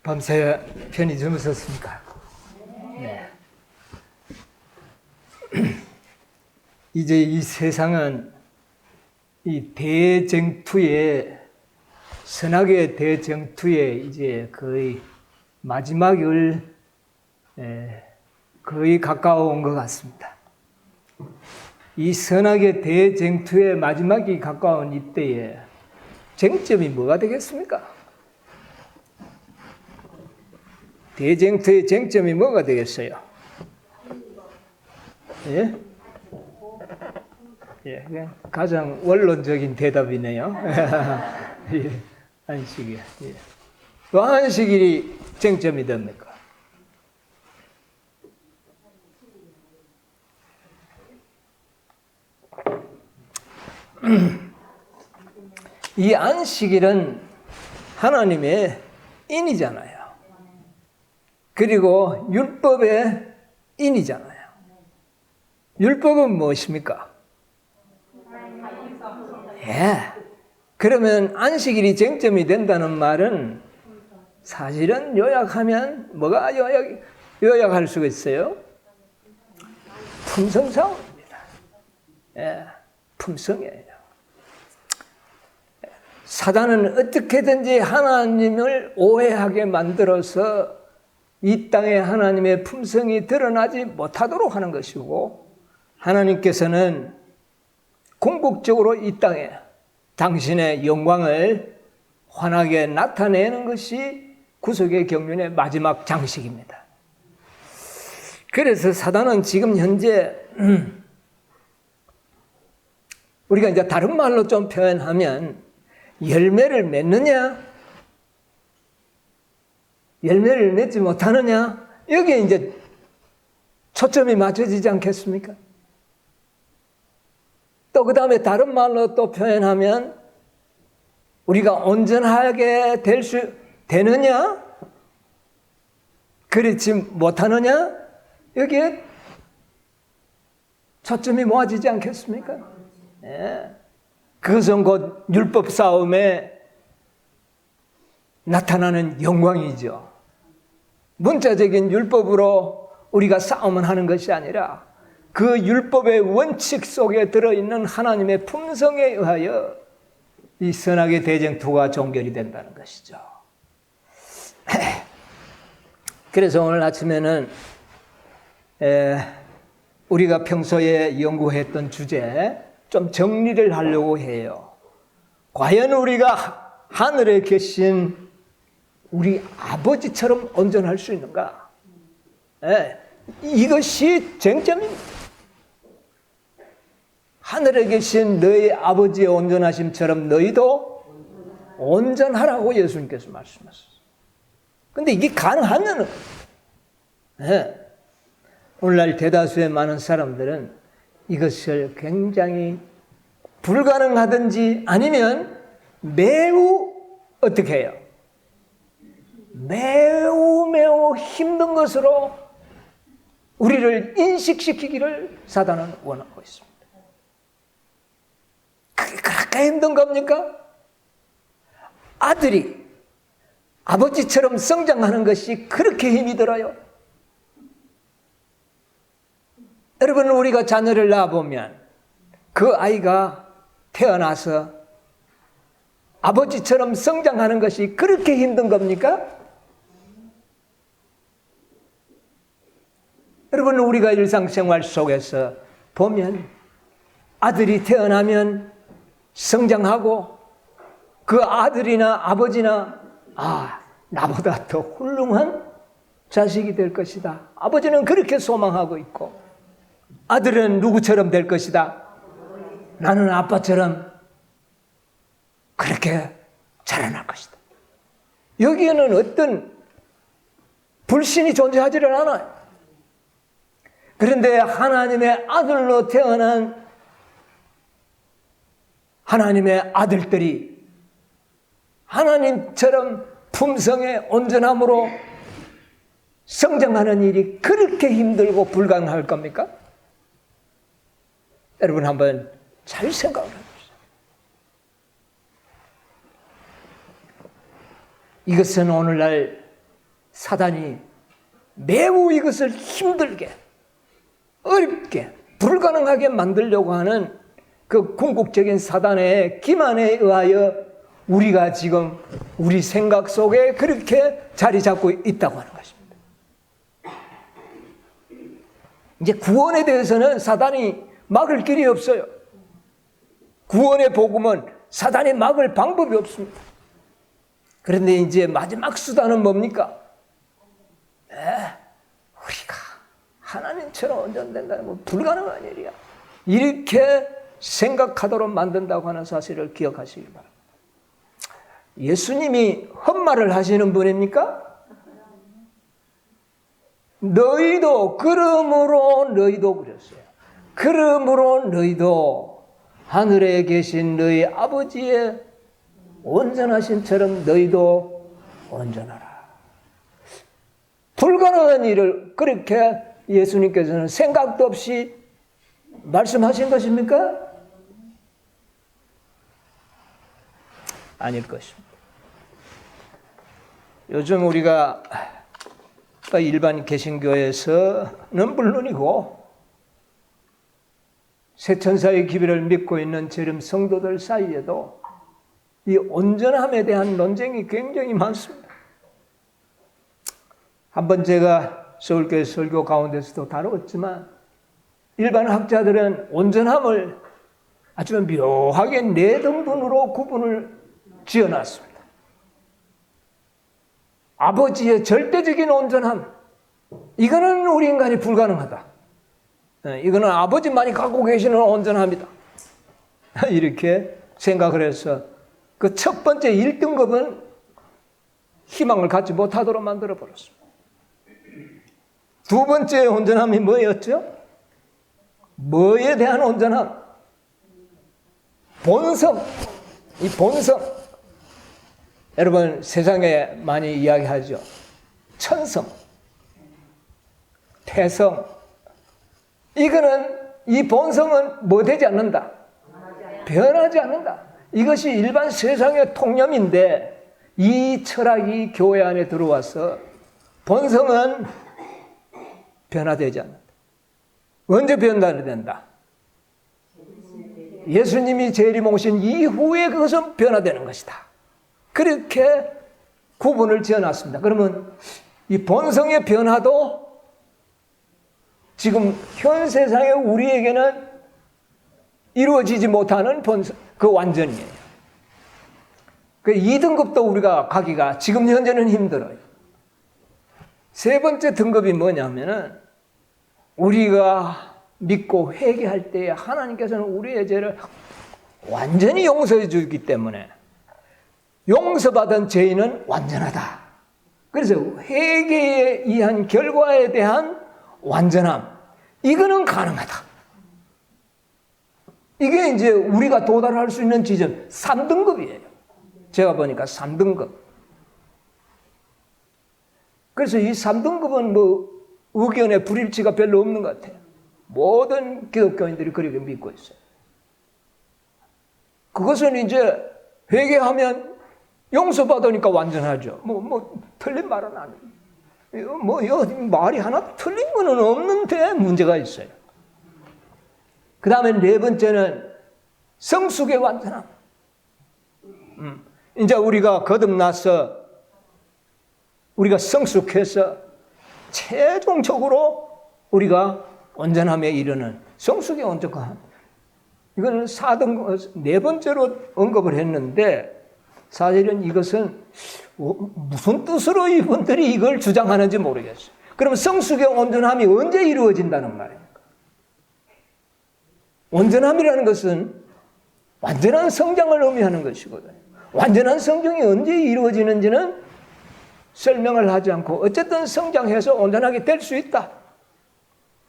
밤새 편히 주무셨습니까? 네. 이제 이 세상은 이 대쟁투의 선악의 대쟁투의 이제 거의 마지막을 거의 가까워 온 것 같습니다. 이 선악의 대쟁투의 마지막이 가까운 이때에 쟁점이 뭐가 되겠습니까? 대쟁투의 쟁점이 뭐가 되겠어요? 예? 예, 가장 원론적인 대답이네요. 예, 안식일. 예. 왜 안식일이 쟁점이 됩니까? 이 안식일은 하나님의 인이잖아요. 그리고 율법의 인이잖아요. 율법은 무엇입니까? 예. 그러면 안식일이 쟁점이 된다는 말은 사실은 요약하면 뭐가 요약할 수가 있어요? 품성싸움입니다. 예. 품성이에요. 사단은 어떻게든지 하나님을 오해하게 만들어서 이 땅에 하나님의 품성이 드러나지 못하도록 하는 것이고, 하나님께서는 궁극적으로 이 땅에 당신의 영광을 환하게 나타내는 것이 구속의 경륜의 마지막 장식입니다. 그래서 사단은 지금 현재 우리가 이제 다른 말로 좀 표현하면 열매를 맺느냐, 열매를 맺지 못하느냐, 여기에 이제 초점이 맞춰지지 않겠습니까? 또 그 다음에 다른 말로 또 표현하면 우리가 온전하게 되느냐, 그렇지 못하느냐, 여기에 초점이 모아지지 않겠습니까? 예. 그것은 곧 율법 싸움에 나타나는 영광이죠. 문자적인 율법으로 우리가 싸움을 하는 것이 아니라 그 율법의 원칙 속에 들어있는 하나님의 품성에 의하여 이 선악의 대쟁투가 종결이 된다는 것이죠. 그래서 오늘 아침에는 우리가 평소에 연구했던 주제 좀 정리를 하려고 해요. 과연 우리가 하늘에 계신 우리 아버지처럼 온전할 수 있는가? 이것이 쟁점입니다. 하늘에 계신 너희 아버지의 온전하심처럼 너희도 온전하라고 예수님께서 말씀하셨어요. 근데 이게 가능하면은, 오늘날 대다수의 많은 사람들은 이것을 굉장히 불가능하든지 아니면 매우 어떻게 해요? 매우 힘든 것으로 우리를 인식시키기를 사단은 원하고 있습니다. 그게 그렇게 힘든 겁니까? 아들이 아버지처럼 성장하는 것이 그렇게 힘이 들어요? 여러분, 우리가 자녀를 낳아보면 그 아이가 태어나서 아버지처럼 성장하는 것이 그렇게 힘든 겁니까? 여러분, 우리가 일상생활 속에서 보면 아들이 태어나면 성장하고 그 아들이나 아버지나 나보다 더 훌륭한 자식이 될 것이다. 아버지는 그렇게 소망하고 있고 아들은 누구처럼 될 것이다. 나는 아빠처럼 그렇게 자라날 것이다. 여기에는 어떤 불신이 존재하지를 않아요. 그런데 하나님의 아들로 태어난 하나님의 아들들이 하나님처럼 품성의 온전함으로 성장하는 일이 그렇게 힘들고 불가능할 겁니까? 여러분 한번 잘 생각을 해보세요. 이것은 오늘날 사단이 매우 이것을 힘들게, 어렵게, 불가능하게 만들려고 하는 그 궁극적인 사단의 기만에 의하여 우리가 지금 우리 생각 속에 그렇게 자리 잡고 있다고 하는 것입니다. 이제 구원에 대해서는 사단이 막을 길이 없어요. 구원의 복음은 사단이 막을 방법이 없습니다. 그런데 이제 마지막 수단은 뭡니까? 우리가 하나님처럼 온전된다는 건 불가능한 일이야. 이렇게 생각하도록 만든다고 하는 사실을 기억하시기 바랍니다. 예수님이 헛말을 하시는 분입니까? 너희도 그러므로 너희도 그랬어요. 그러므로 너희도 하늘에 계신 너희 아버지의 온전하신처럼 너희도 온전하라. 불가능한 일을 그렇게 예수님께서는 생각도 없이 말씀하신 것입니까? 아닐 것입니다. 요즘 우리가 일반 개신교에서는 물론이고 새천사의 기별을 믿고 있는 재림 성도들 사이에도 이 온전함에 대한 논쟁이 굉장히 많습니다. 한번 제가 서울교회 설교 가운데서도 다루었지만 일반 학자들은 온전함을 아주 묘하게 네 등분으로 구분을 지어놨습니다. 아버지의 절대적인 온전함, 이거는 우리 인간이 불가능하다. 이거는 아버지만이 갖고 계시는 온전함이다. 이렇게 생각을 해서 그 첫 번째 1등급은 희망을 갖지 못하도록 만들어버렸습니다. 두 번째 온전함이 뭐였죠? 뭐에 대한 온전함? 본성. 이 본성. 여러분 세상에 많이 이야기하죠. 천성, 태성. 이거는 이 본성은 뭐 되지 않는다? 변하지 않는다. 이것이 일반 세상의 통념인데 이 철학이 교회 안에 들어와서 본성은 변화되지 않는다. 언제 변화된다? 예수님이 재림 오신 이후에 그것은 변화되는 것이다. 그렇게 구분을 지어놨습니다. 그러면 이 본성의 변화도 지금 현 세상에 우리에게는 이루어지지 못하는 본성, 그 완전이에요. 그 2등급도 우리가 가기가 지금 현재는 힘들어요. 세 번째 등급이 뭐냐면은 우리가 믿고 회개할 때 하나님께서는 우리의 죄를 완전히 용서해 주기 때문에 용서받은 죄인은 완전하다. 그래서 회개에 의한 결과에 대한 완전함, 이거는 가능하다. 이게 이제 우리가 도달할 수 있는 지점 3등급이에요. 제가 보니까 3등급. 그래서 이 3등급은 뭐 의견의 불일치가 별로 없는 것 같아요. 모든 기독교인들이 그렇게 믿고 있어요. 그것은 이제 회개하면 용서받으니까 완전하죠. 틀린 말은 아니에요. 말이 하나 틀린 거는 없는데 문제가 있어요. 그 다음에 네 번째는 성숙의 완전함. 이제 우리가 거듭나서 우리가 성숙해서 최종적으로 우리가 온전함에 이르는 성숙의 온전함. 이거는 4등, 네 번째로 언급을 했는데 사실은 이것은 무슨 뜻으로 이분들이 이걸 주장하는지 모르겠어요. 그럼 성숙의 온전함이 언제 이루어진다는 말입니까? 온전함이라는 것은 완전한 성장을 의미하는 것이거든요. 완전한 성장이 언제 이루어지는지는 설명을 하지 않고 어쨌든 성장해서 온전하게 될 수 있다.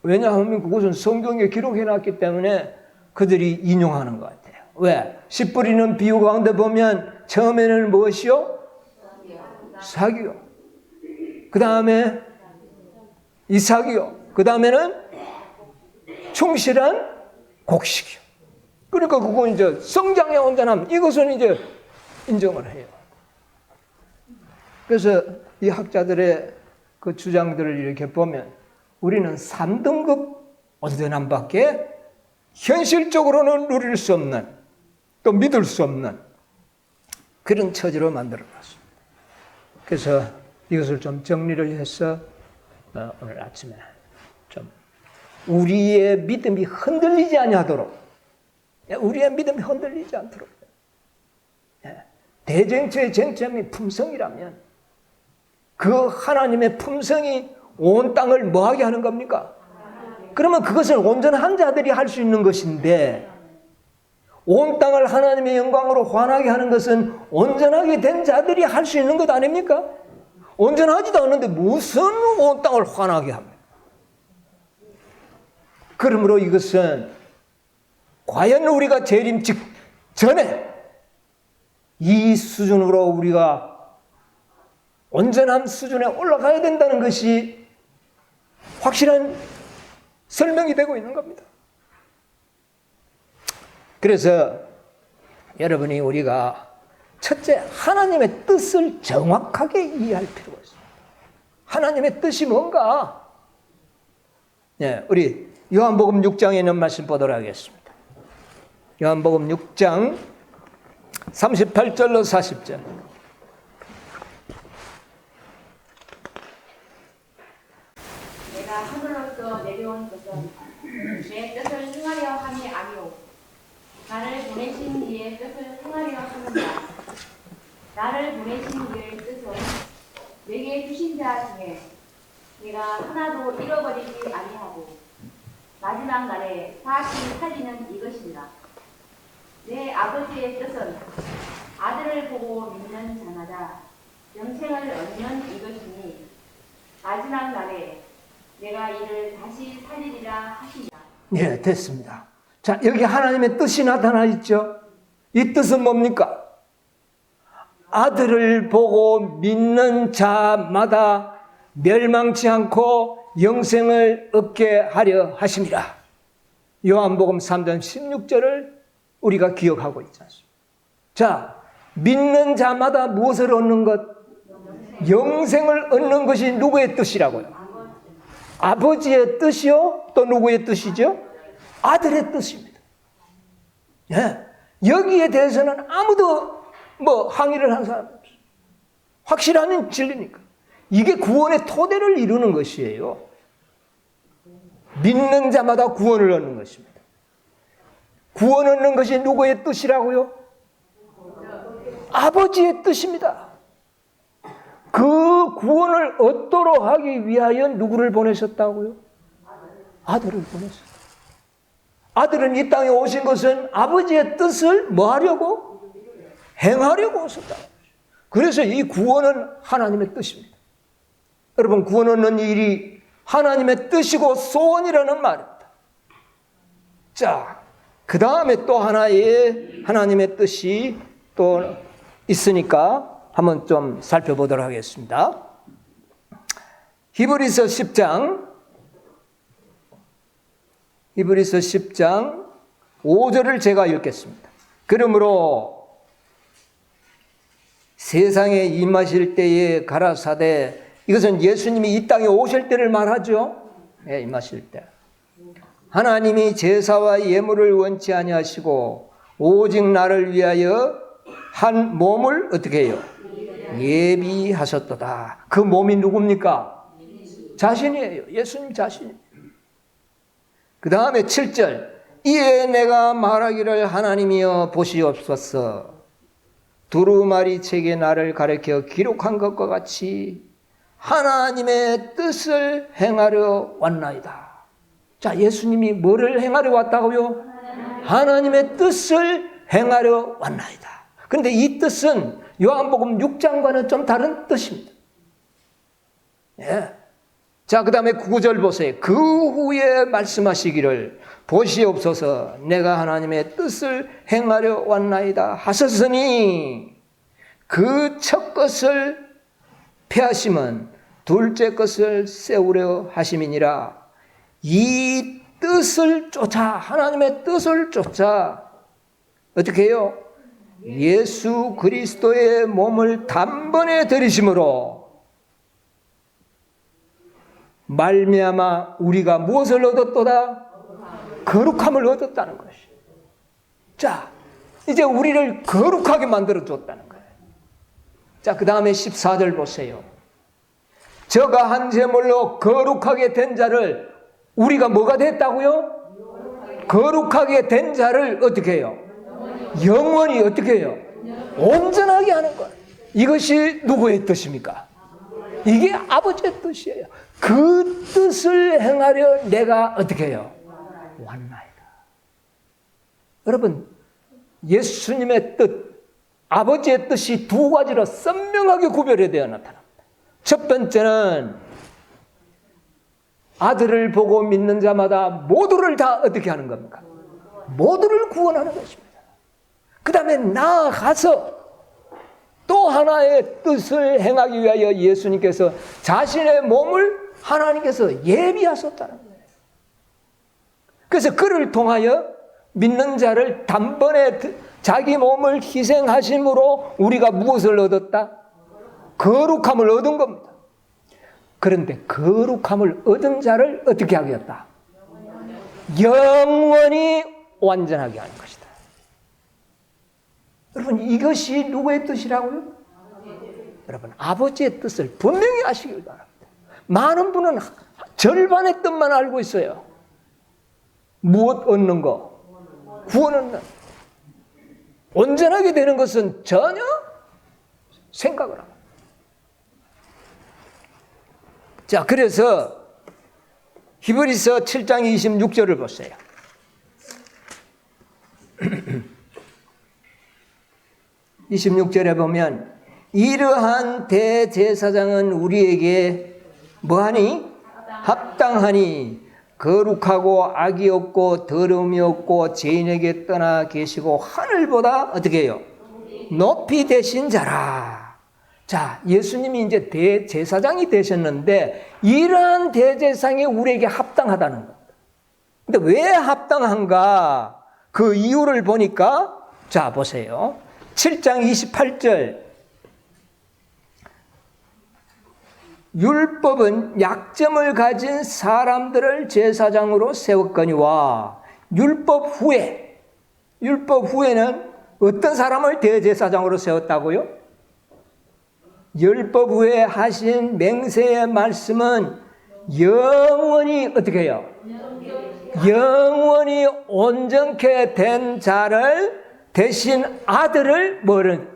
왜냐하면 그것은 성경에 기록해놨기 때문에 그들이 인용하는 것 같아요. 왜? 씨 뿌리는 비유 가운데 보면 처음에는 무엇이요? 사기요. 그 다음에 이삭이요. 그 다음에는 충실한 곡식이요. 그러니까 그건 이제 성장의 온전함, 이것은 이제 인정을 해요. 그래서 이 학자들의 그 주장들을 이렇게 보면 우리는 3등급 온전함밖에 현실적으로는 누릴 수 없는, 또 믿을 수 없는 그런 처지로 만들어놨습니다. 그래서 이것을 좀 정리를 해서 오늘 아침에 좀 우리의 믿음이 흔들리지 아니하도록, 우리의 믿음이 흔들리지 않도록, 대쟁처의 쟁점이 품성이라면 그 하나님의 품성이 온 땅을 뭐하게 하는 겁니까? 그러면 그것을 온전한 자들이 할 수 있는 것인데, 온 땅을 하나님의 영광으로 환하게 하는 것은 온전하게 된 자들이 할 수 있는 것 아닙니까? 온전하지도 않은데 무슨 온 땅을 환하게 합니까? 그러므로 이것은 과연 우리가 재림 직전에 이 수준으로 우리가 온전한 수준에 올라가야 된다는 것이 확실한 설명이 되고 있는 겁니다. 그래서 여러분이 우리가 첫째 하나님의 뜻을 정확하게 이해할 필요가 있습니다. 하나님의 뜻이 뭔가? 우리 요한복음 6장에 있는 말씀 보도록 하겠습니다. 요한복음 6장 38절로 40절. 내가 하늘로서 내려온 것은 내 뜻을 행하려 함이 아니오 나를 보내신 이의 뜻을 행하려 하는다. 나를 보내신 이의 뜻은 내게 주신 자 중에 내가 하나도 잃어버리지 아니하고 마지막 날에 다시 살리는 이것이니라. 내 아버지의 뜻은 아들을 보고 믿는 자마다 영생을 얻는 이것이니 마지막 날에 내가 이를 다시 살리리라 하시니라. 네, 됐습니다. 자, 여기 하나님의 뜻이 나타나 있죠. 이 뜻은 뭡니까? 아들을 보고 믿는 자마다 멸망치 않고 영생을 얻게 하려 하심이라. 요한복음 3장 16절을 우리가 기억하고 있지 않습니까? 자, 믿는 자마다 무엇을 얻는 것? 영생을 얻는 것이 누구의 뜻이라고요? 아버지의 뜻이요? 또 누구의 뜻이죠? 아들의 뜻입니다. 여기에 대해서는 아무도 항의를 하는 사람이 없어요. 확실한 진리니까. 이게 구원의 토대를 이루는 것이에요. 믿는 자마다 구원을 얻는 것입니다. 구원 얻는 것이 누구의 뜻이라고요? 아버지의 뜻입니다. 그 구원을 얻도록 하기 위하여 누구를 보내셨다고요? 아들을 보내셨다. 아들은 이 땅에 오신 것은 아버지의 뜻을 뭐 하려고? 행하려고 오셨다. 그래서 이 구원은 하나님의 뜻입니다. 여러분, 구원 얻는 일이 하나님의 뜻이고 소원이라는 말입니다. 자, 그 다음에 또 하나의 하나님의 뜻이 또 있으니까 한번 좀 살펴보도록 하겠습니다. 히브리서 10장 5절을 제가 읽겠습니다. 그러므로 세상에 임하실 때에 가라사대, 이것은 예수님이 이 땅에 오실 때를 말하죠. 임하실 때. 하나님이 제사와 예물을 원치 아니하시고 오직 나를 위하여 한 몸을 어떻게 해요? 예비하셨도다. 그 몸이 누굽니까? 자신이에요. 예수님 자신. 그 다음에 7절. 이에 내가 말하기를 하나님이여 보시옵소서. 두루마리 책에 나를 가르쳐 기록한 것과 같이 하나님의 뜻을 행하려 왔나이다. 자, 예수님이 뭐를 행하려 왔다고요? 하나님의 뜻을 행하려 왔나이다. 그런데 이 뜻은 요한복음 6장과는 좀 다른 뜻입니다. 자, 그 다음에 9절 보세요. 그 후에 말씀하시기를 보시옵소서 내가 하나님의 뜻을 행하려 왔나이다 하셨으니 그 첫 것을 폐하심은 둘째 것을 세우려 하심이니라. 이 뜻을 쫓아, 하나님의 뜻을 쫓아 어떻게 해요? 예수 그리스도의 몸을 단번에 들이심으로 말미암아 우리가 무엇을 얻었도다? 거룩함을 얻었다는 것이. 자, 이제 우리를 거룩하게 만들어줬다는 거예요. 자, 그 다음에 14절 보세요. 저가 한 제물로 거룩하게 된 자를 우리가 뭐가 됐다고요? 거룩하게 된 자를 어떻게 해요? 영원히 어떻게 해요? 온전하게 하는 것. 이것이 누구의 뜻입니까? 이게 아버지의 뜻이에요. 그 뜻을 행하려 내가 어떻게 해요? 왔나이다. 여러분, 예수님의 뜻, 아버지의 뜻이 두 가지로 선명하게 구별이 되어 나타납니다. 첫 번째는 아들을 보고 믿는 자마다 모두를 다 어떻게 하는 겁니까? 모두를 구원하는 것입니다. 그 다음에 나아가서 또 하나의 뜻을 행하기 위하여 예수님께서 자신의 몸을 하나님께서 예비하셨다는 거예요. 그래서 그를 통하여 믿는 자를 단번에 자기 몸을 희생하심으로 우리가 무엇을 얻었다? 거룩함을 얻은 겁니다. 그런데 거룩함을 얻은 자를 어떻게 하겠다? 영원히 완전하게 하는 것이다. 여러분, 이것이 누구의 뜻이라고요? 여러분, 아버지의 뜻을 분명히 아시길 바랍니다. 많은 분은 절반의 뜻만 알고 있어요. 무엇 얻는 거? 구원 얻는. 온전하게 되는 것은 전혀 생각을 안 합니다. 자, 그래서 히브리서 7장 26절을 보세요. (26절에) 보면 이러한 대제사장은 우리에게 뭐하니? 합당하니 거룩하고 악이 없고 더러움이 없고 죄인에게 떠나 계시고 하늘보다 어떻게 해요? 높이 되신 자라. 자, 예수님이 이제 대제사장이 되셨는데 이러한 대제사장이 우리에게 합당하다는 겁니다. 근데 왜 합당한가? 그 이유를 보니까 자, 보세요. 7장 28절. 율법은 약점을 가진 사람들을 제사장으로 세웠거니와 율법 후에는 어떤 사람을 대제사장으로 세웠다고요? 율법 후에 하신 맹세의 말씀은 영원히 어떻게 해요? 영원히 온전케 된 자를 대신 아들을 뭐를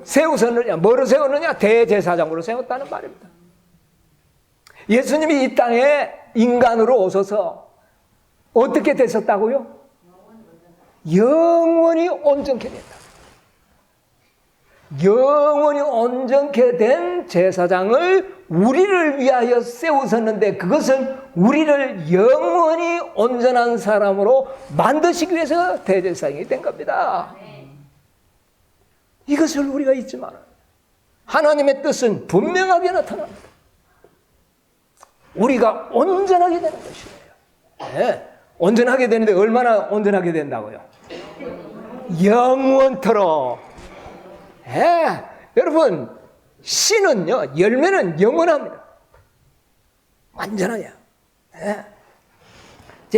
세우셨느냐? 뭐로 세웠느냐? 대제사장으로 세웠다는 말입니다. 예수님이 이 땅에 인간으로 오셔서 어떻게 되셨다고요? 영원히 온전케 됐다. 영원히 온전케 된 제사장을 우리를 위하여 세우셨는데 그것은 우리를 영원히 온전한 사람으로 만드시기 위해서 대제사장이 된 겁니다. 이것을 우리가 잊지 말아요. 하나님의 뜻은 분명하게 나타납니다. 우리가 온전하게 되는 것이에요. 네. 온전하게 되는데 얼마나 온전하게 된다고요? 영원토록. 네. 여러분, 씨는요, 열매는 영원합니다. 완전하냐. 네.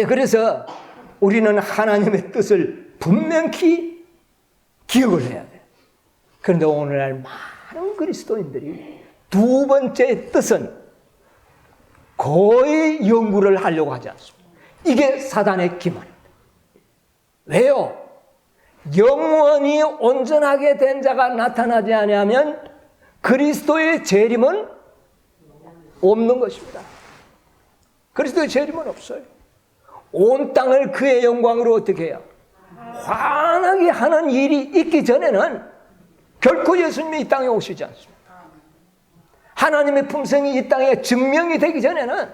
그래서 우리는 하나님의 뜻을 분명히 기억을 해야 돼요. 그런데 오늘날 많은 그리스도인들이 두 번째 뜻은 거의 연구를 하려고 하지 않습니다. 이게 사단의 기만입니다. 왜요? 영원히 온전하게 된 자가 나타나지 않으면 그리스도의 재림은 없는 것입니다. 그리스도의 재림은 없어요. 온 땅을 그의 영광으로 어떻게 해요? 환하게 하는 일이 있기 전에는 결코 예수님이 이 땅에 오시지 않습니다. 하나님의 품성이 이 땅에 증명이 되기 전에는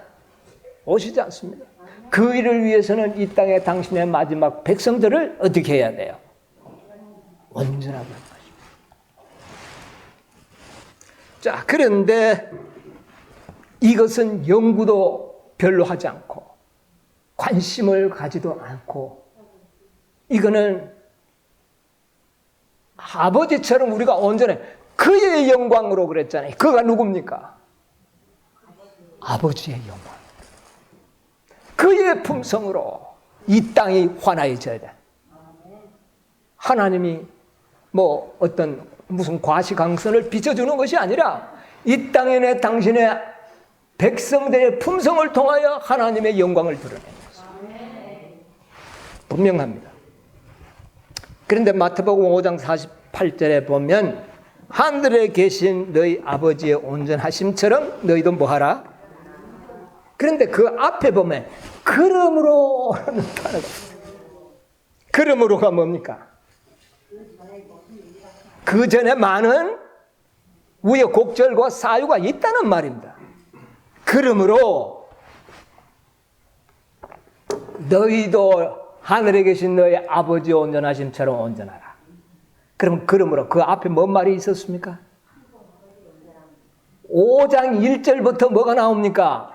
오시지 않습니다. 그 일을 위해서는 이 땅에 당신의 마지막 백성들을 어떻게 해야 돼요? 온전하게 하는 것입니다. 자, 그런데 이것은 연구도 별로 하지 않고 관심을 가지도 않고 이거는 아버지처럼 우리가 온전해. 그의 영광으로 그랬잖아요. 그가 누굽니까? 아버지의 영광. 그의 품성으로 이 땅이 환화해져야 돼. 하나님이 뭐 어떤 무슨 과시강선을 비춰주는 것이 아니라 이 땅에 내 당신의 백성들의 품성을 통하여 하나님의 영광을 드러내는 것입니다. 분명합니다. 그런데 마태복음 5장 48절에 보면 하늘에 계신 너희 아버지의 온전하심처럼 너희도 뭐하라? 그런데 그 앞에 보면 그러므로 라는 단어가 있어요. 그러므로가 뭡니까? 그 전에 많은 우여곡절과 사유가 있다는 말입니다. 그러므로 너희도 하늘에 계신 너희 아버지 온전하심처럼 온전하라. 그러므로 그 앞에 뭔 말이 있었습니까? 5장 1절부터 뭐가 나옵니까?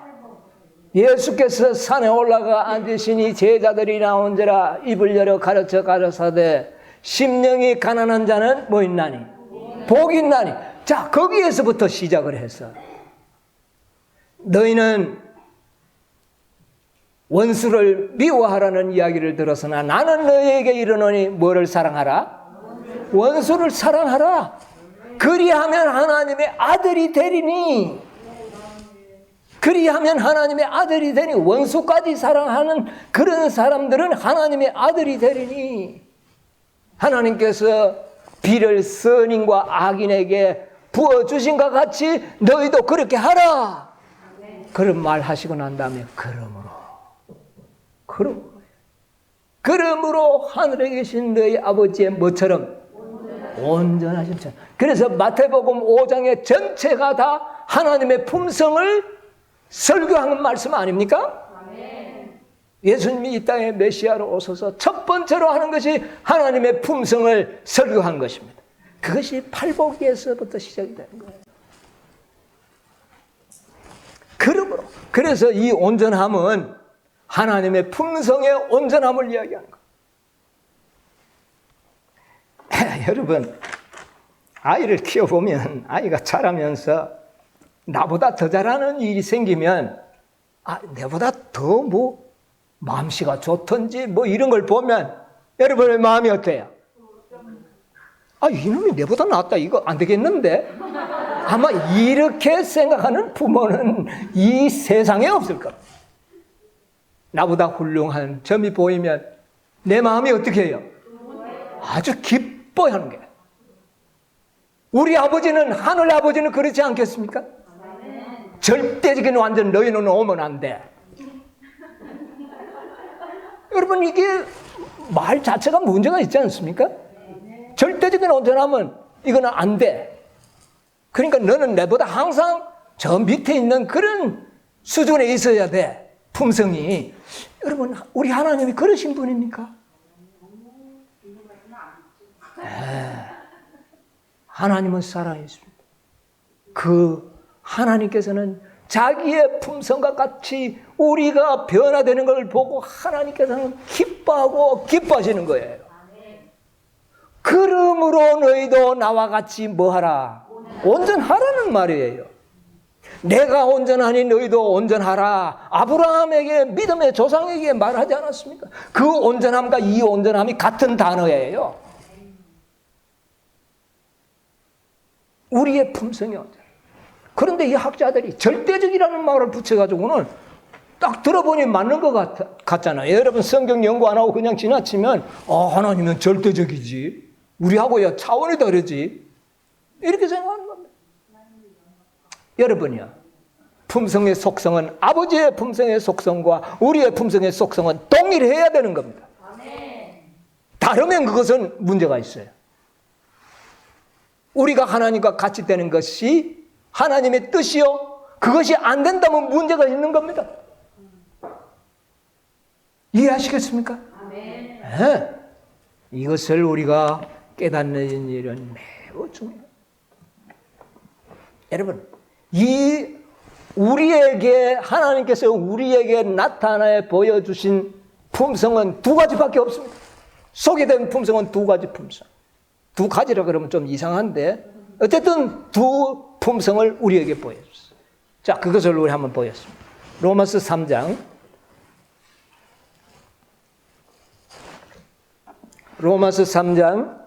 예수께서 산에 올라가 앉으시니 제자들이 나온지라 입을 열어 가르쳐 가라사대 심령이 가난한 자는 뭐 있나니? 복이 있나니. 자, 거기에서부터 시작을 했어. 너희는 원수를 미워하라는 이야기를 들었으나 나는 너희에게 이르노니 뭐를 사랑하라? 원수를 사랑하라. 그리하면 하나님의 아들이 되리니. 그리하면 하나님의 아들이 되니. 원수까지 사랑하는 그런 사람들은 하나님의 아들이 되리니. 하나님께서 비를 선인과 악인에게 부어주신 것 같이 너희도 그렇게 하라. 그런 말 하시고 난 다음에 그러므로 하늘에 계신 너희 아버지의 뭐처럼? 온전하심처럼. 그래서 마태복음 5장의 전체가 다 하나님의 품성을 설교하는 말씀 아닙니까? 예수님이 이 땅에 메시아로 오셔서 첫 번째로 하는 것이 하나님의 품성을 설교한 것입니다. 그것이 팔복에서부터 시작이 되는 거예요. 그래서 이 온전함은 하나님의 품성의 온전함을 이야기하는 거예요. 여러분, 아이를 키워보면 아이가 자라면서 나보다 더 잘하는 일이 생기면 내보다 더 뭐 마음씨가 좋던지 뭐 이런 걸 보면 여러분의 마음이 어때요? 이놈이 내보다 낫다. 이거 안 되겠는데? 아마 이렇게 생각하는 부모는 이 세상에 없을 겁니다. 나보다 훌륭한 점이 보이면 내 마음이 어떻게 해요? 아주 기뻐하는 거예요. 우리 아버지는, 하늘 아버지는 그렇지 않겠습니까? 절대적인 완전 너희는 오면 안 돼. 여러분, 이게 말 자체가 문제가 있지 않습니까? 절대적인 온전함은 이거는 안 돼. 그러니까 너는 내보다 항상 저 밑에 있는 그런 수준에 있어야 돼. 품성이. 여러분, 우리 하나님이 그러신 분입니까? 하나님은 살아있습니다. 그 하나님께서는 자기의 품성과 같이 우리가 변화되는 걸 보고 하나님께서는 기뻐하고 기뻐하시는 거예요. 그러므로 너희도 나와 같이 뭐하라? 온전하라는 말이에요. 내가 온전하니 너희도 온전하라. 아브라함에게, 믿음의 조상에게 말하지 않았습니까? 그 온전함과 이 온전함이 같은 단어예요. 우리의 품성이 온전. 그런데 이 학자들이 절대적이라는 말을 붙여가지고는 딱 들어보니 맞는 것 같잖아요. 여러분, 성경 연구 안 하고 그냥 지나치면 하나님은 절대적이지. 우리하고야 차원이 다르지. 이렇게 생각하는 겁니다. 여러분이요, 품성의 속성은 아버지의 품성의 속성과 우리의 품성의 속성은 동일해야 되는 겁니다. 다르면 그것은 문제가 있어요. 우리가 하나님과 같이 되는 것이 하나님의 뜻이요, 그것이 안 된다면 문제가 있는 겁니다. 이해하시겠습니까? 네. 이것을 우리가 깨닫는 일은 매우 중요해요. 여러분, 하나님께서 우리에게 나타내 보여주신 품성은 두 가지밖에 없습니다. 소개된 품성은 두 가지 품성. 두 가지라 그러면 좀 이상한데 어쨌든 두 품성을 우리에게 보여줬어요. 자, 그것을 우리 한번 보겠습니다. 로마서 3장. 로마서 3장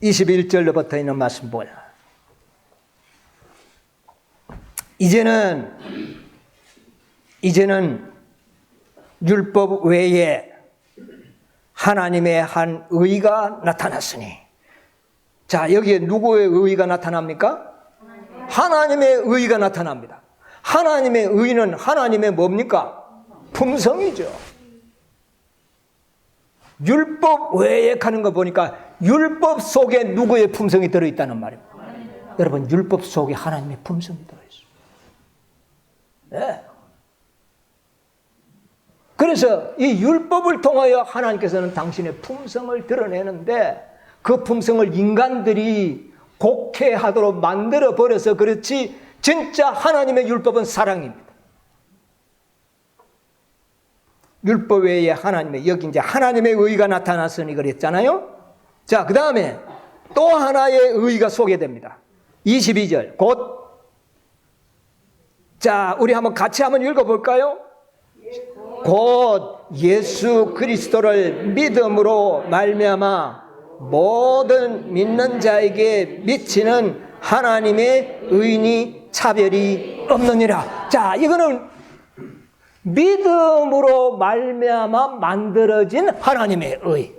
21절로부터 있는 말씀 보여. 이제는 율법 외에 하나님의 한 의가 나타났으니. 자, 여기에 누구의 의가 나타납니까? 하나님의 의가 나타납니다. 하나님의 의는 하나님의 뭡니까? 품성이죠. 율법 외에 하는 거 보니까 율법 속에 누구의 품성이 들어있다는 말입니다. 여러분, 율법 속에 하나님의 품성이 들어있어요. 네. 그래서 이 율법을 통하여 하나님께서는 당신의 품성을 드러내는데 그 품성을 인간들이 곡해하도록 만들어 버려서 그렇지, 진짜 하나님의 율법은 사랑입니다. 율법 외에 하나님의, 여기 이제 하나님의 의가 나타났으니 그랬잖아요. 자, 그 다음에 또 하나의 의가 소개됩니다. 22절 자, 우리 한번 같이 한번 읽어볼까요? 곧 예수 그리스도를 믿음으로 말미암아 모든 믿는 자에게 미치는 하나님의 의인이 차별이 없느니라. 자, 이거는 믿음으로 말미암아 만들어진 하나님의 의,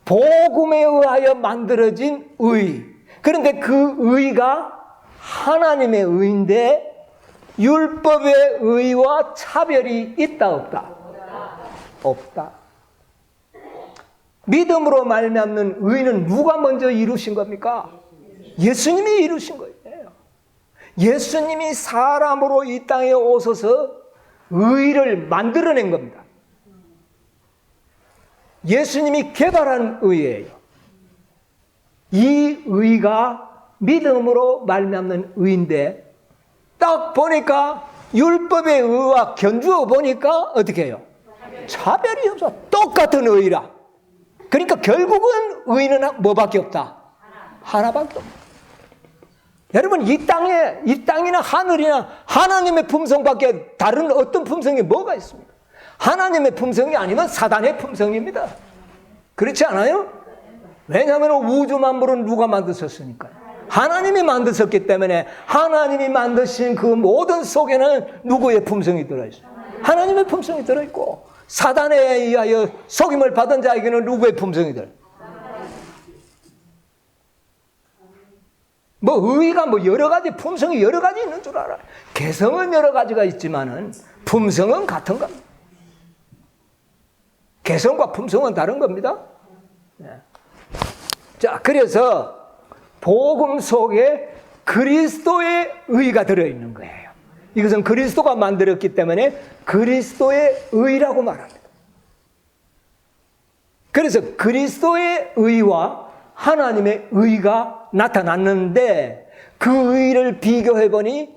복음에 의하여 만들어진 의. 그런데 그 의가 하나님의 의인데 율법의 의와 차별이 있다 없다? 없다. 믿음으로 말미암는 의는 누가 먼저 이루신 겁니까? 예수님이 이루신 거예요. 예수님이 사람으로 이 땅에 오셔서 의를 만들어낸 겁니다. 예수님이 개발한 의예요. 이 의가 믿음으로 말미암는 의인데 딱 보니까 율법의 의와 견주어 보니까 어떻게 해요? 차별이 없어. 똑같은 의라. 그러니까 결국은 의는 뭐밖에 없다? 하나밖에 없다. 여러분, 이 땅이나 하늘이나 하나님의 품성밖에 다른 어떤 품성이 뭐가 있습니까? 하나님의 품성이 아니면 사단의 품성입니다. 그렇지 않아요? 왜냐하면 우주 만물은 누가 만드셨으니까요. 하나님이 만드셨기 때문에 하나님이 만드신 그 모든 속에는 누구의 품성이 들어있어요? 하나님의 품성이 들어있고, 사단에 의하여 속임을 받은 자에게는 누구의 품성이 들어있어요? 의가 여러 가지, 품성이 여러 가지 있는 줄 알아요. 개성은 여러 가지가 있지만은 품성은 같은 겁니다. 개성과 품성은 다른 겁니다. 네. 자, 그래서 복음 속에 그리스도의 의가 들어있는 거예요. 이것은 그리스도가 만들었기 때문에 그리스도의 의라고 말합니다. 그래서 그리스도의 의와 하나님의 의가 나타났는데 그 의를 비교해보니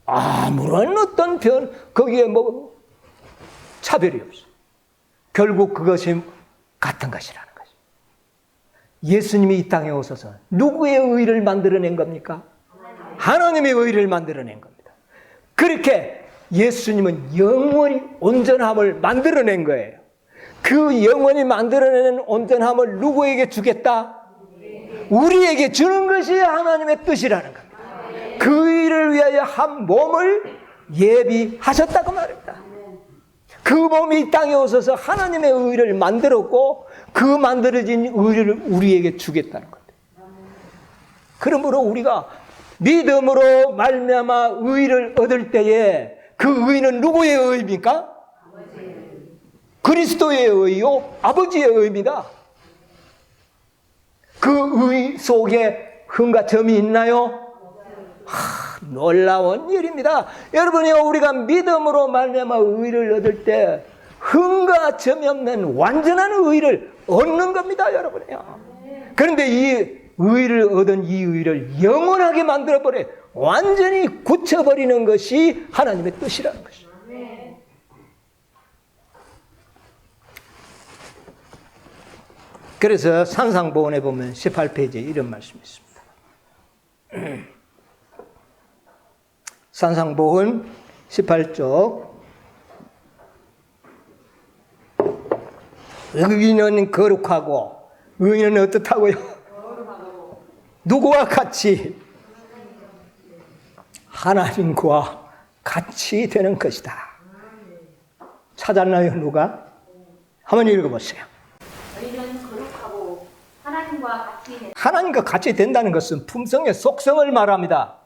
아무런 어떤 거기에 차별이 없어요. 결국 그것이 같은 것이라는 거죠. 예수님이 이 땅에 오셔서 누구의 의를 만들어낸 겁니까? 하나님의 의를 만들어낸 겁니다. 그렇게 예수님은 영원히 온전함을 만들어낸 거예요. 그 영원히 만들어내는 온전함을 누구에게 주겠다? 우리에게 주는 것이 하나님의 뜻이라는 겁니다. 그 일을 위하여 한 몸을 예비하셨다고 말입니다. 그 몸이 이 땅에 오셔서 하나님의 의를 만들었고 그 만들어진 의를 우리에게 주겠다는 겁니다. 그러므로 우리가 믿음으로 말미암아 의를 얻을 때에 그 의는 누구의 의입니까? 그리스도의 의요, 아버지의 의입니다. 그 의 속에 흠과 점이 있나요? 놀라운 일입니다. 여러분이요, 우리가 믿음으로 말미암아 의를 얻을 때 흠과 점이 없는 완전한 의를 얻는 겁니다, 여러분이요. 그런데 이 의를 얻은 이 의를 영원하게 만들어버려 완전히 굳혀버리는 것이 하나님의 뜻이라는 것이죠. 그래서 산상보원에 보면 18페이지에 이런 말씀이 있습니다. 산상보훈 18쪽. 의인은 거룩하고, 의인은 어떻다고요? 누구와 같이? 하나님과 같이 되는 것이다. 찾았나요, 누가? 한번 읽어보세요. 의인은 거룩하고 하나님과 같이 하나님과 같이 된다는 것은 품성의 속성을 말합니다.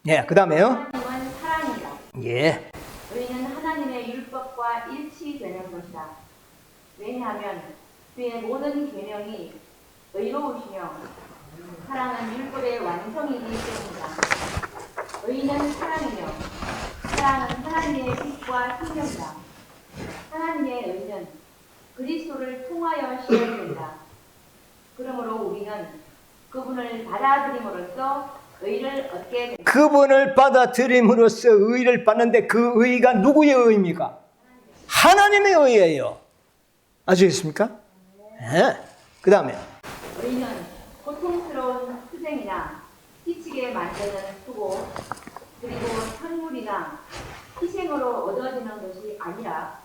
예, 그 다음에요. 하나님은 사랑이다. 예. 의인은 하나님의 율법과 일치되는 것이다. 왜냐하면 그의 모든 계명이 의로우시며 사랑은 율법의 완성이기 때문이다. 의인은 사랑이며 사랑은 하나님의 빛과 생명이다. 하나님의 의는 그리스도를 통하여 실현된다. 그러므로 우리는 그분을 받아들임으로써 의를 얻게 된다. 그분을 받아들임으로써 의를 받는데 그 의가 누구의 의입니까? 하나님의 의예요. 아시겠습니까? 네. 그 다음에 의는 고통스러운 투쟁이나 지치게 만드는 수고 그리고 선물이나 희생으로 얻어지는 것이 아니라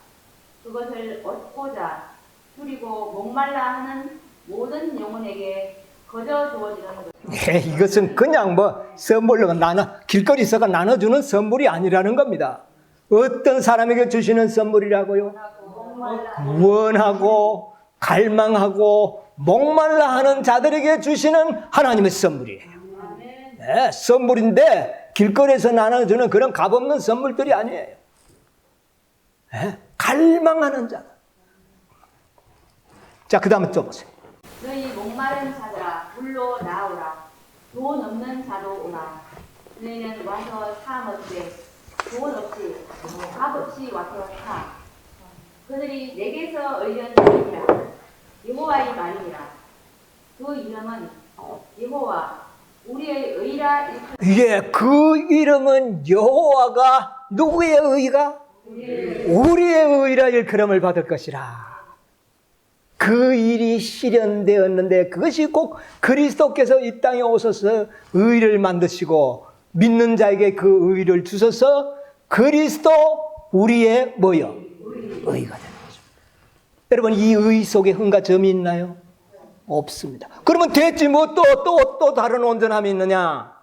그것을 얻고자 누리고 목말라 하는 모든 영혼에게 거저 주어지는 것입니다. 네, 이것은 그냥 선물로 길거리에서 나눠주는 선물이 아니라는 겁니다. 어떤 사람에게 주시는 선물이라고요? 원하고 갈망하고 목말라 하는 자들에게 주시는 하나님의 선물이에요. 네, 선물인데 길거리에서 나눠주는 그런 값없는 선물들이 아니에요. 네, 갈망하는 자들. 자, 그 다음에 또 보세요. 너희 목마른 자들아 물로 나오라. 돈 없는 자도 오라. 너희는 와서 사 먹되 돈 없이 값 없이 와서 사. 그들이 내게서 얻은 이름이라 여호와의 말이니라. 그 이름은 여호와 우리의 의라 일컬. 예, 그 이름은 여호와가 누구의 의가? 우리의 의라 일컬음을 받을 것이라. 그 일이 실현되었는데 그것이 꼭 그리스도께서 이 땅에 오셔서 의를 만드시고 믿는 자에게 그 의를 주셔서 그리스도 우리의 뭐요? 의가 되는 거죠. 여러분, 이 의 속에 흠과 점이 있나요? 없습니다. 그러면 됐지 뭐 또 다른 온전함이 있느냐?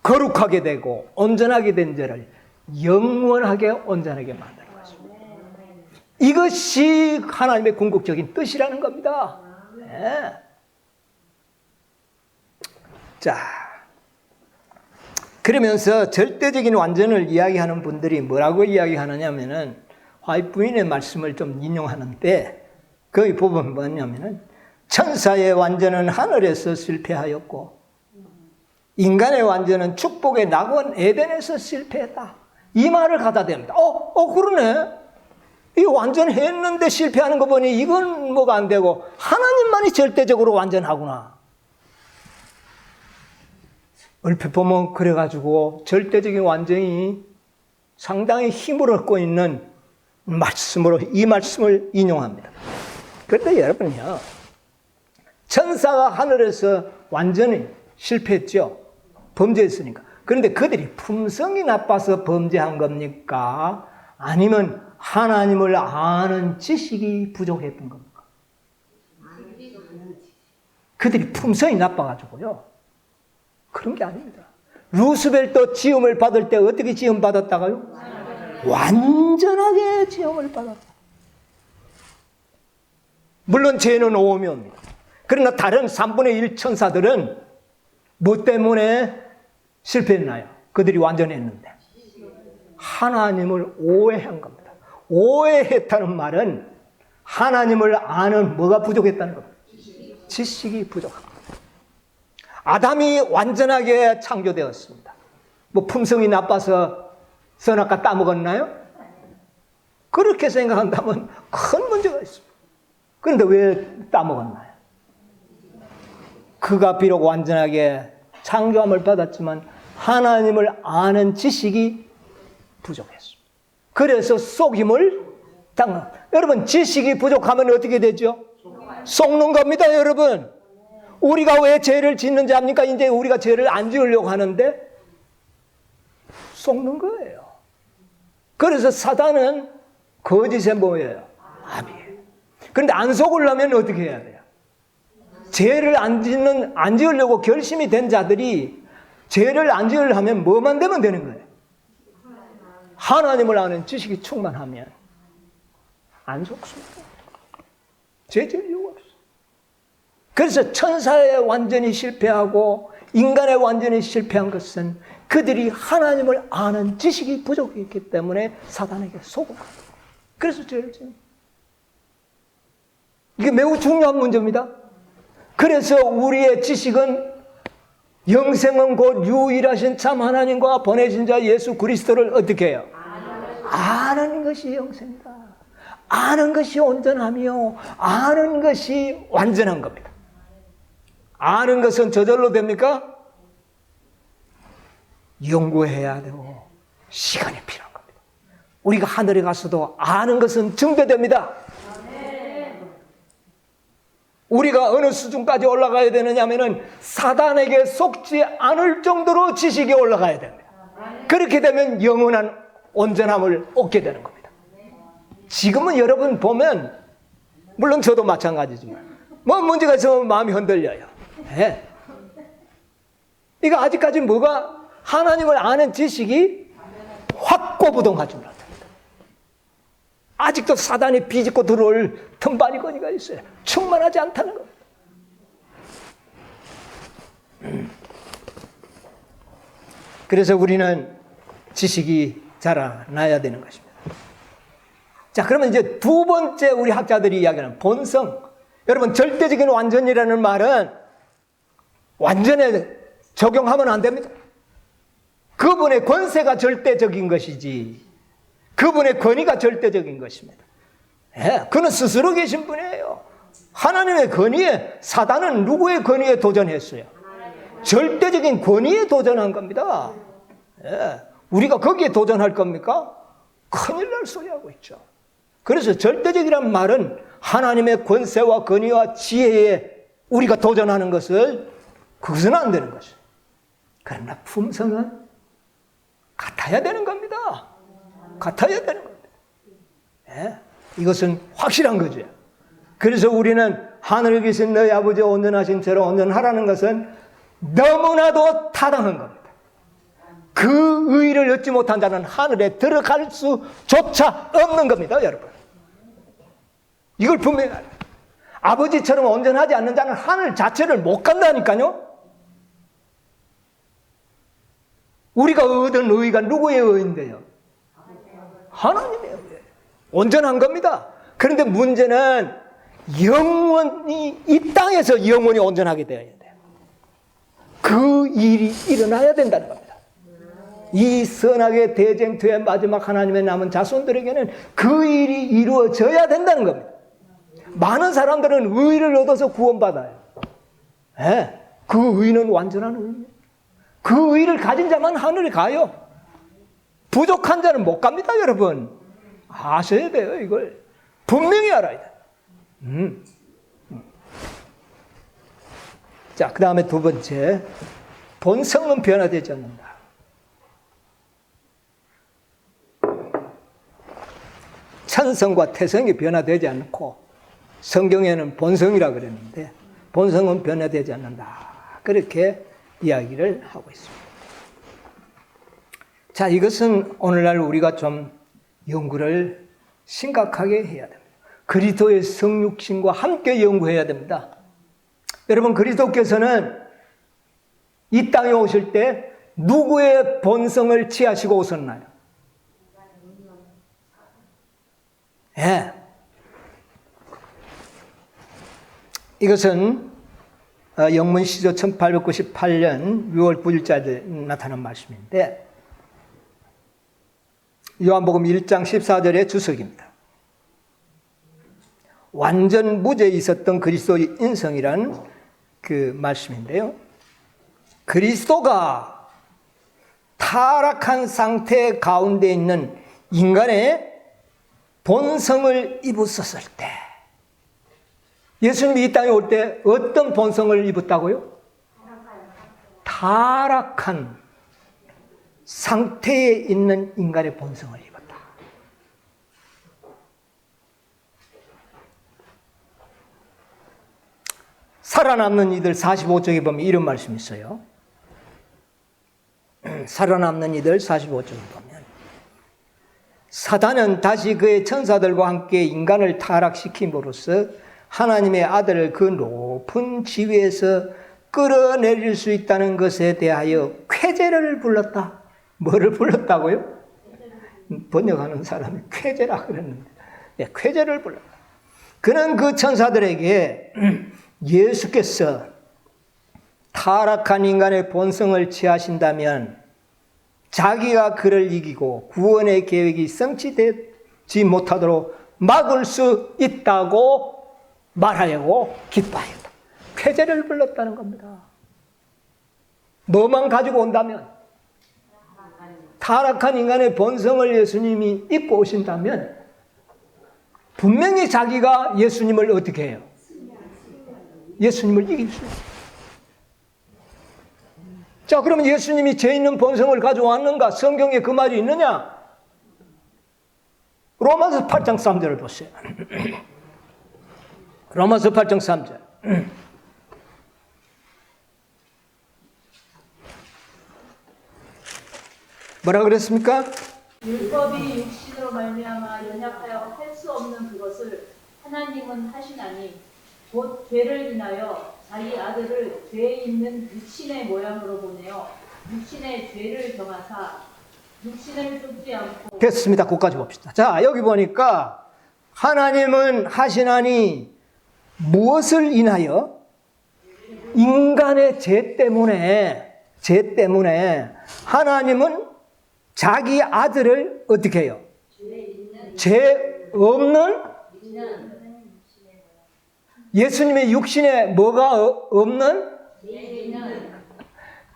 거룩하게 되고 온전하게 된 자를 영원하게 온전하게 만드는 것입니다. 이것이 하나님의 궁극적인 뜻이라는 겁니다. 네. 자, 그러면서 절대적인 완전을 이야기하는 분들이 뭐라고 이야기하느냐면은 화이트 부인의 말씀을 좀 인용하는데 거기 보면 뭐냐면은 천사의 완전은 하늘에서 실패하였고 인간의 완전은 축복의 낙원 에덴에서 실패했다. 이 말을 갖다 댑니다. 그러네. 이 완전했는데 실패하는 거 보니 이건 뭐가 안 되고 하나님만이 절대적으로 완전하구나. 얼핏 보면 그래가지고 절대적인 완전이 상당히 힘을 얻고 있는 말씀으로 이 말씀을 인용합니다. 그런데 여러분요, 천사가 하늘에서 완전히 실패했죠. 범죄했으니까. 그런데 그들이 품성이 나빠서 범죄한 겁니까? 아니면 하나님을 아는 지식이 부족했던 겁니까? 그들이 품성이 나빠가지고요. 그런 게 아닙니다. 루스벨도 지음을 받을 때 어떻게 지음 받았다가요? 완전하게 지음을 받았다. 물론 죄는 오묘입니다. 그러나 다른 3분의 1 천사들은 뭐 때문에 실패했나요? 그들이 완전했는데 하나님을 오해한 겁니다. 오해했다는 말은 하나님을 아는 뭐가 부족했다는 겁니다. 지식이 부족합니다. 아담이 완전하게 창조되었습니다. 뭐 품성이 나빠서 선악과 따먹었나요? 그렇게 생각한다면 큰 문제가 있습니다. 그런데 왜 따먹었나요? 그가 비록 완전하게 창조함을 받았지만 하나님을 아는 지식이 부족했습니다. 그래서 속임을 당한. 여러분, 지식이 부족하면 어떻게 되죠? 속는 겁니다, 여러분. 우리가 왜 죄를 짓는지 압니까? 이제 우리가 죄를 안 지으려고 하는데 속는 거예요. 그래서 사단은 거짓에 뭐예요? 아비예요. 그런데 안 속으려면 어떻게 해야 돼요? 죄를 안 지으려고 결심이 된 자들이 죄를 안 지으려면 뭐만 되면 되는 거예요? 하나님을 아는 지식이 충만하면 안 속습니다. 죄 지을 이유가 없어. 그래서 천사에 완전히 실패하고 인간에 완전히 실패한 것은 그들이 하나님을 아는 지식이 부족했기 때문에 사단에게 속은 거예요. 그래서 죄를 지은. 이게 매우 중요한 문제입니다. 그래서 우리의 지식은 영생은 곧 유일하신 참 하나님과 보내신 자 예수 그리스도를 어떻게 해요? 아는 것이 영생이다. 아는 것이 온전하며 아는 것이 완전한 겁니다. 아는 것은 저절로 됩니까? 연구해야 되고 시간이 필요한 겁니다. 우리가 하늘에 가서도 아는 것은 증대됩니다. 우리가 어느 수준까지 올라가야 되느냐 하면은 사단에게 속지 않을 정도로 지식이 올라가야 됩니다. 그렇게 되면 영원한 온전함을 얻게 되는 겁니다. 지금은 여러분 보면 물론 저도 마찬가지지만 뭐 문제가 있으면 마음이 흔들려요. 네. 이거 아직까지 뭐가 하나님을 아는 지식이 확고부동하지 못합니다. 아직도 사단이 비집고 들어올 틈바니거니가 있어요. 충만하지 않다는 겁니다. 그래서 우리는 지식이 자라나야 되는 것입니다. 자, 그러면 이제 두 번째 우리 학자들이 이야기하는 본성. 여러분, 절대적인 완전이라는 말은 완전에 적용하면 안 됩니다. 그분의 권세가 절대적인 것이지 그분의 권위가 절대적인 것입니다. 예, 그는 스스로 계신 분이에요. 하나님의 권위에, 사단은 누구의 권위에 도전했어요? 절대적인 권위에 도전한 겁니다. 예, 우리가 거기에 도전할 겁니까? 큰일 날 소리 하고 있죠. 그래서 절대적이란 말은 하나님의 권세와 권위와 지혜에 우리가 도전하는 것을, 그것은 안 되는 것이에요. 그러나 품성은 같아야 되는 겁니다. 같아야 되는 겁니다. 예? 이것은 확실한 거죠. 그래서 우리는 하늘에 계신 너희 아버지 온전하신 채로 온전하라는 것은 너무나도 타당한 겁니다. 그 의의를 얻지 못한 자는 하늘에 들어갈 수조차 없는 겁니다, 여러분. 이걸 분명히 알아요. 아버지처럼 온전하지 않는 자는 하늘 자체를 못 간다니까요. 우리가 얻은 의의가 누구의 의의인데요? 하나님의 의의예요. 온전한 겁니다. 그런데 문제는 영원히, 이 땅에서 영원히 온전하게 되어야 돼요. 그 일이 일어나야 된다는 겁니다. 이 선악의 대쟁투의 마지막 하나님의 남은 자손들에게는 그 일이 이루어져야 된다는 겁니다. 많은 사람들은 의의를 얻어서 구원받아요. 네, 그 의의는 완전한 의의예요. 그 의의를 가진 자만 하늘에 가요. 부족한 자는 못 갑니다, 여러분. 아셔야 돼요, 이걸. 분명히 알아야 돼요. 자, 그 다음에 두 번째. 본성은 변화되지 않는다. 천성과 태성이 변화되지 않고 성경에는 본성이라 그랬는데 본성은 변화되지 않는다. 그렇게 이야기를 하고 있습니다. 자, 이것은 오늘날 우리가 좀 연구를 심각하게 해야 됩니다. 그리스도의 성육신과 함께 연구해야 됩니다. 여러분, 그리스도께서는 이 땅에 오실 때 누구의 본성을 취하시고 오셨나요? 예. 이것은 영문시조 1898년 6월 9일자에 나타난 말씀인데 요한복음 1장 14절의 주석입니다. 완전 무죄에 있었던 그리스도의 인성이라는 그 말씀인데요. 그리스도가 타락한 상태 가운데 있는 인간의 본성을 입었었을 때, 예수님이 이 땅에 올 때 어떤 본성을 입었다고요? 타락한 상태에 있는 인간의 본성을 입었다. 살아남는 이들 45쪽에 보면 이런 말씀이 있어요. 살아남는 이들 45쪽에 보면 사단은 다시 그의 천사들과 함께 인간을 타락시킴으로써 하나님의 아들을 그 높은 지위에서 끌어내릴 수 있다는 것에 대하여 쾌재를 불렀다. 뭐를 불렀다고요? 번역하는 사람이 쾌재라 그랬는데, 네, 쾌재를 불렀다. 그는 그 천사들에게 예수께서 타락한 인간의 본성을 취하신다면 자기가 그를 이기고 구원의 계획이 성취되지 못하도록 막을 수 있다고 말하려고 기뻐하였다. 쾌재를 불렀다는 겁니다. 뭐만 가지고 온다면, 타락한 인간의 본성을 예수님이 입고 오신다면 분명히 자기가 예수님을 어떻게 해요? 예수님을 이길 수 있어요. 자, 그러면 예수님이 죄 있는 본성을 가져왔는가? 성경에 그 말이 있느냐? 로마서 8장 3절을 보세요. 로마서 8장 3절. 뭐라 그랬습니까? 율법이 육신으로 말미암아 연약하여 할 수 없는 그것을 하나님은 하시나니 곧 죄를 인하여 자기 아들을 죄 있는 육신의 모양으로 보내어 육신의 죄를 정하사 육신을 쫓지 않고. 됐습니다. 거기까지 봅시다. 자, 여기 보니까 하나님은 하시나니 무엇을 인하여? 인간의 죄 때문에 하나님은 자기 아들을 어떻게 해요? 죄 없는 예수님의 육신에 뭐가 없는?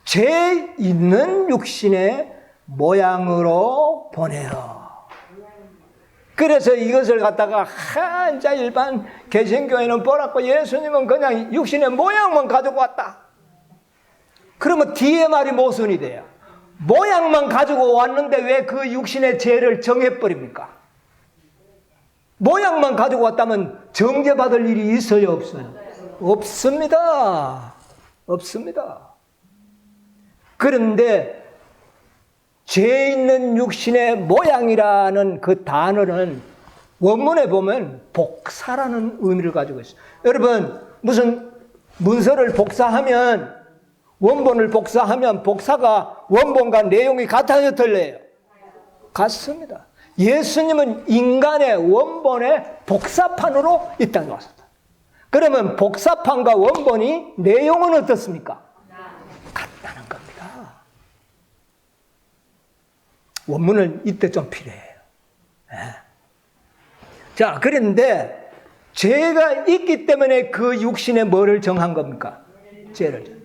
죄 있는 육신의 모양으로 보내요. 그래서 이것을 갖다가 이제 일반 개신교회는 뭐라고, 예수님은 그냥 육신의 모양만 가지고 왔다. 그러면 뒤에 말이 모순이 돼요. 모양만 가지고 왔는데 왜 그 육신의 죄를 정해버립니까? 모양만 가지고 왔다면 정죄받을 일이 있어요, 없어요? 없습니다. 없습니다. 그런데 죄 있는 육신의 모양이라는 그 단어는 원문에 보면 복사라는 의미를 가지고 있어요. 여러분, 무슨 문서를 복사하면, 원본을 복사하면 복사가 원본과 내용이 같아요, 틀려요? 같습니다. 예수님은 인간의 원본의 복사판으로 이 땅에 왔습니다. 그러면 복사판과 원본이 내용은 어떻습니까? 같다는 겁니다. 원문은 이때 좀 필요해요. 네. 자, 그런데 죄가 있기 때문에 그 육신에 뭐를 정한 겁니까? 죄를.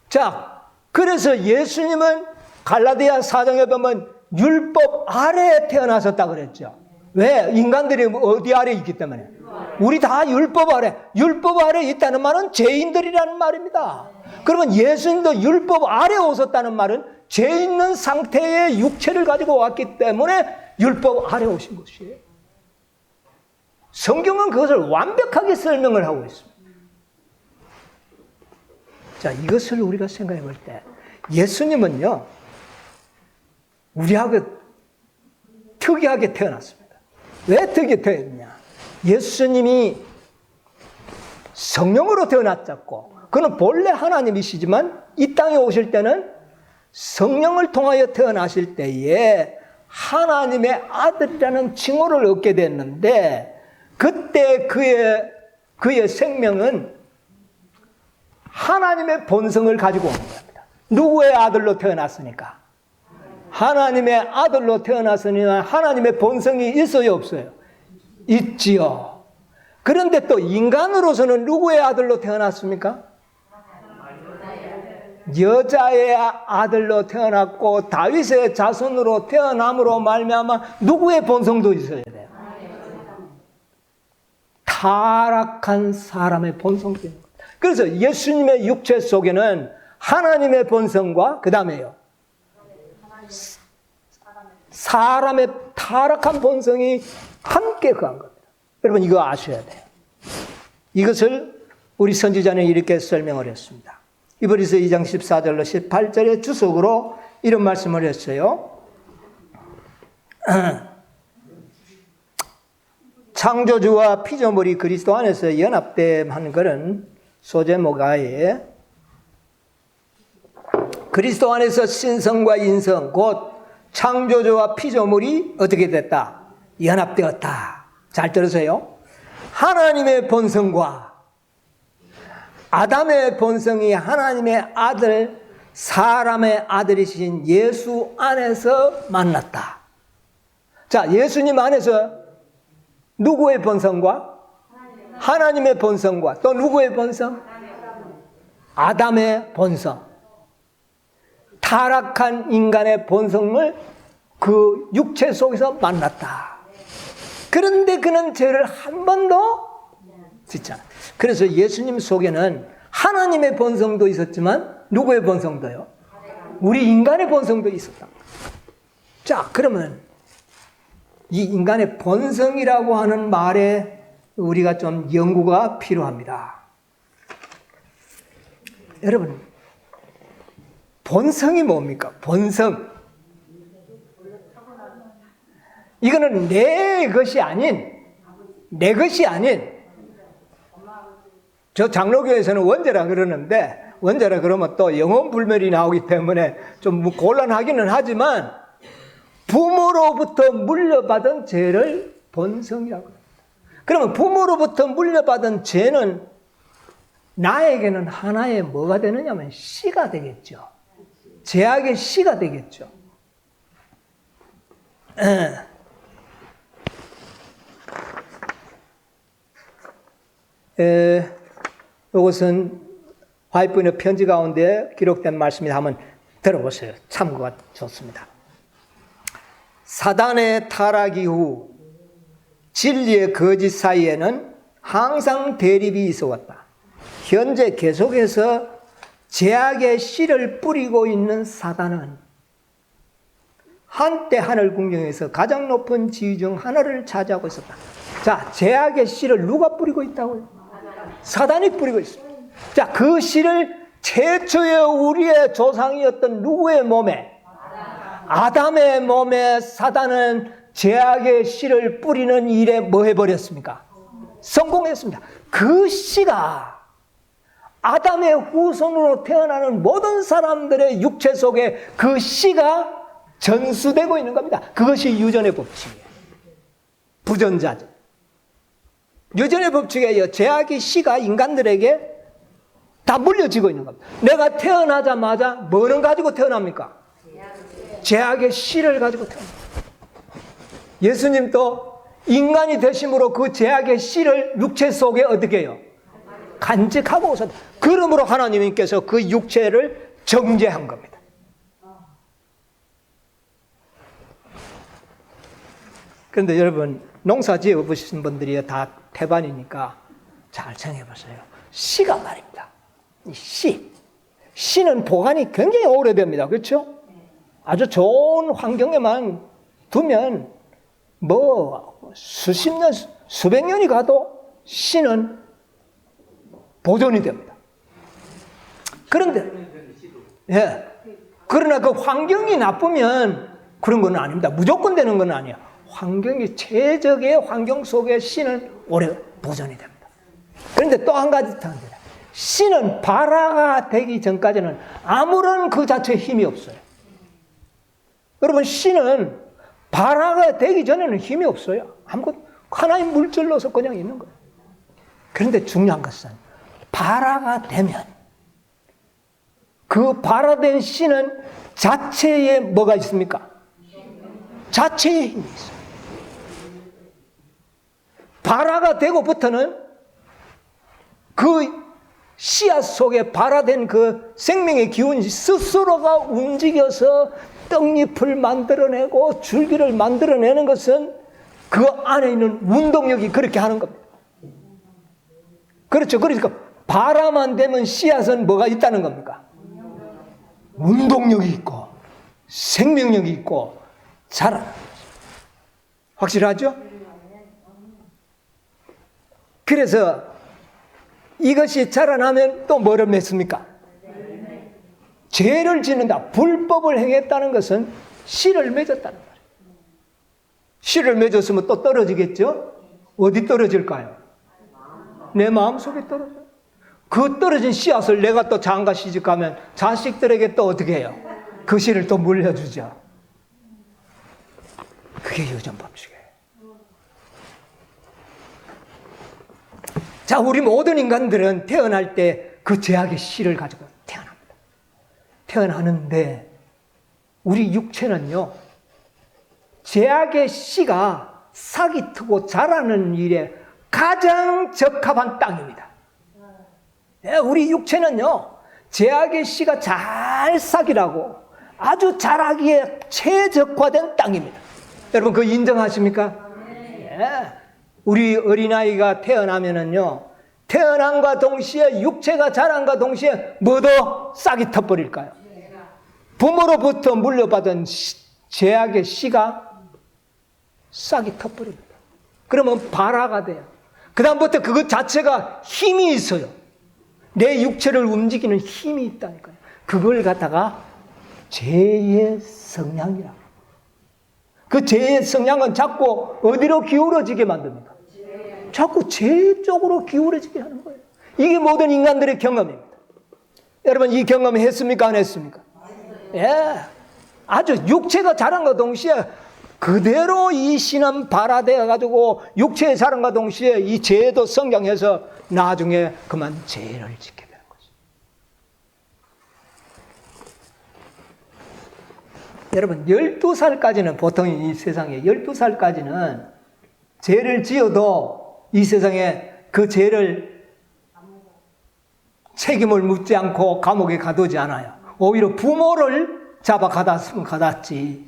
자, 그래서 예수님은 갈라디아 4장에 보면 율법 아래에 태어나셨다 그랬죠. 왜? 인간들이 어디 아래 있기 때문에. 우리 다 율법 아래 있다는 말은 죄인들이라는 말입니다. 그러면 예수님도 율법 아래 오셨다는 말은 죄 있는 상태의 육체를 가지고 왔기 때문에 율법 아래 오신 것이에요. 성경은 그것을 완벽하게 설명을 하고 있습니다. 자, 이것을 우리가 생각해 볼 때 예수님은요, 우리하고 특이하게 태어났습니다. 왜 특이하게 태어났냐? 예수님이 성령으로 태어났었고, 그는 본래 하나님이시지만 이 땅에 오실 때는 성령을 통하여 태어나실 때에 하나님의 아들이라는 칭호를 얻게 됐는데, 그때 그의 생명은 하나님의 본성을 가지고 오는 겁니다. 누구의 아들로 태어났으니까? 하나님의 아들로 태어났으니까 하나님의 본성이 있어요, 없어요? 있지요. 그런데 또 인간으로서는 누구의 아들로 태어났습니까? 여자의 아들로 태어났고 다윗의 자손으로 태어남으로 말미암아 누구의 본성도 있어야 돼요? 타락한 사람의 본성도 있는 겁니다. 그래서 예수님의 육체 속에는 하나님의 본성과 그 다음에요, 사람의 타락한 본성이 함께 거한 겁니다. 여러분 이거 아셔야 돼요. 이것을 우리 선지자는 이렇게 설명을 했습니다. 히브리서 2장 14절로 18절의 주석으로 이런 말씀을 했어요. 창조주와 피조물이 그리스도 안에서 연합됨한 것은 소제목아에 그리스도 안에서 신성과 인성 곧 창조주와 피조물이 어떻게 됐다? 연합되었다. 잘 들으세요. 하나님의 본성과 아담의 본성이 하나님의 아들, 사람의 아들이신 예수 안에서 만났다. 자, 예수님 안에서 누구의 본성과? 하나님의 본성과 또 누구의 본성? 아담의 본성. 타락한 인간의 본성을 그 육체 속에서 만났다. 그런데 그는 죄를 한 번도 짓지 않았다. 그래서 예수님 속에는 하나님의 본성도 있었지만 누구의 본성도요? 우리 인간의 본성도 있었다. 자, 그러면 이 인간의 본성이라고 하는 말에 우리가 좀 연구가 필요합니다. 여러분, 본성이 뭡니까? 본성. 이거는 내 것이 아닌, 저 장로교에서는 원죄라 그러는데, 원죄라 그러면 또 영혼불멸이 나오기 때문에 좀 곤란하기는 하지만, 부모로부터 물려받은 죄를 본성이라고 합니다. 그러면 부모로부터 물려받은 죄는 나에게는 하나의 뭐가 되느냐면 씨가 되겠죠. 죄악의 씨가 되겠죠. 이것은 화이트보이의 편지 가운데 기록된 말씀이다. 한번 들어보세요. 참고가 좋습니다. 사단의 타락 이후 진리의 거짓 사이에는 항상 대립이 있어 왔다. 현재 계속해서 죄악의 씨를 뿌리고 있는 사단은 한때 하늘 궁정에서 가장 높은 지위 중 하나를 차지하고 있었다. 자, 죄악의 씨를 누가 뿌리고 있다고요? 사단이 뿌리고 있습니다. 자, 그 씨를 최초의 우리의 조상이었던 누구의 몸에? 아담의 몸에 사단은 죄악의 씨를 뿌리는 일에 뭐 해버렸습니까? 성공했습니다. 그 씨가 아담의 후손으로 태어나는 모든 사람들의 육체 속에 그 씨가 전수되고 있는 겁니다. 그것이 유전의 법칙이에요. 부전자죠. 유전의 법칙에 의해 죄악의 씨가 인간들에게 다 물려지고 있는 겁니다. 내가 태어나자마자 뭐는 가지고 태어납니까? 죄악의 씨를 가지고 태어납니다. 예수님도 인간이 되심으로 그 죄악의 씨를 육체 속에 어떻게 해요? 간직하고 오셨다. 그러므로 하나님께서 그 육체를 정죄한 겁니다. 그런데 여러분, 농사 지어 보신 분들이 다 태반이니까 잘 생각해 보세요. 씨가 말입니다. 이 씨. 씨는 보관이 굉장히 오래됩니다. 그렇죠? 아주 좋은 환경에만 두면 뭐 수십 년, 수백 년이 가도 씨는 보존이 됩니다. 그런데, 그러나 그 환경이 나쁘면 그런 건 아닙니다. 무조건 되는 건 아니에요. 환경이 최적의 환경 속에 씨는 오래 보존이 됩니다. 그런데 또 한 가지 더 합니다. 씨는 발화가 되기 전까지는 아무런 그 자체에 힘이 없어요. 여러분, 씨는 발화가 되기 전에는 힘이 없어요. 아무것도 하나의 물질로서 그냥 있는 거예요. 그런데 중요한 것은 발화가 되면 그 발화된 씨는 자체에 뭐가 있습니까? 자체에 힘이 있어요. 발화가 되고부터는 그 씨앗 속에 발화된 그 생명의 기운이 스스로가 움직여서 떡잎을 만들어내고 줄기를 만들어내는 것은 그 안에 있는 운동력이 그렇게 하는 겁니다. 그렇죠. 그러니까 발화만 되면 씨앗은 뭐가 있다는 겁니까? 운동력이 있고, 생명력이 있고 자라나는 거죠. 확실하죠? 그래서 이것이 자라나면 또 뭐를 맺습니까? 죄를 짓는다. 불법을 행했다는 것은 씨를 맺었다는 거예요. 씨를 맺었으면 또 떨어지겠죠? 어디 떨어질까요? 내 마음속에 떨어져요. 그 떨어진 씨앗을 내가 또 장가 시집가면 자식들에게 또 어떻게 해요? 그 씨를 또 물려주죠. 그게 유전법칙이에요. 자, 우리 모든 인간들은 태어날 때 그 죄악의 씨를 가지고 태어납니다. 태어나는데 우리 육체는요, 죄악의 씨가 싹이 트고 자라는 일에 가장 적합한 땅입니다. 우리 육체는요, 죄악의 씨가 잘 싹이라고 아주 자라기에 최적화된 땅입니다. 여러분, 그거 인정하십니까? 네. 우리 어린아이가 태어나면은요, 태어남과 동시에 육체가 자란과 동시에 뭐도 싹이 터버릴까요? 부모로부터 물려받은 죄악의 씨가 싹이 터버립니다. 그러면 발화가 돼요. 그 다음부터 그것 자체가 힘이 있어요. 내 육체를 움직이는 힘이 있다니까요. 그걸 갖다가 죄의 성향이라고. 그 죄의 성향은 자꾸 어디로 기울어지게 만듭니까? 자꾸 죄 쪽으로 기울어지게 하는 거예요. 이게 모든 인간들의 경험입니다. 여러분, 이 경험 했습니까? 안 했습니까? 예. 아주 육체가 자란과 동시에 그대로 이 신은 발화되어 가지고 육체의 자란과 동시에 이 죄도 성장해서 나중에 그만 죄를 짓게 되는 거죠. 여러분, 12살까지는 보통 이 세상에 12살까지는 죄를 지어도 이 세상에 그 죄를 책임을 묻지 않고 감옥에 가두지 않아요. 오히려 부모를 잡아 가뒀으면 가뒀지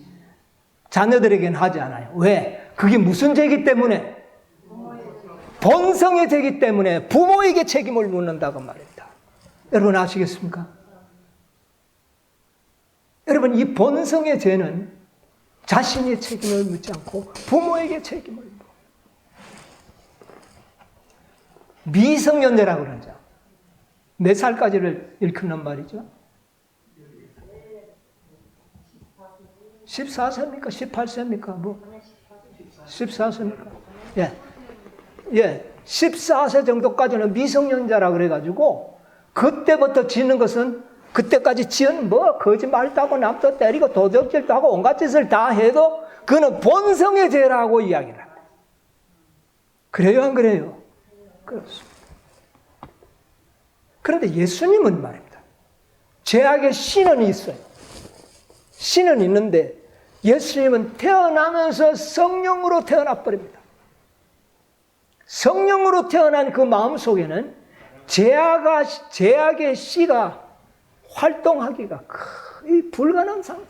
자녀들에게는 하지 않아요. 왜? 그게 무슨 죄이기 때문에? 본성의 죄이기 때문에 부모에게 책임을 묻는다고 말입니다. 여러분 아시겠습니까? 여러분, 이 본성의 죄는 자신의 책임을 묻지 않고 부모에게 책임을 묻어요. 미성년자라고 그러죠. 몇 살까지를 일컫는 말이죠? 14세입니까? 18세입니까? 뭐? 14세입니까? 예. 예. 14세 정도까지는 미성년자라 그래가지고, 그때부터 짓는 것은, 그때까지 지은 뭐, 거짓말도 하고, 남도 때리고, 도적질도 하고, 온갖 짓을 다 해도, 그는 본성의 죄라고 이야기를 합니다. 그래요, 안 그래요? 그렇습니다. 그런데 예수님은 말입니다. 죄악의 씨는 있어요. 씨는 있는데 예수님은 태어나면서 성령으로 태어나 버립니다. 성령으로 태어난 그 마음 속에는 죄악의 씨가 활동하기가 거의 불가능한 상태.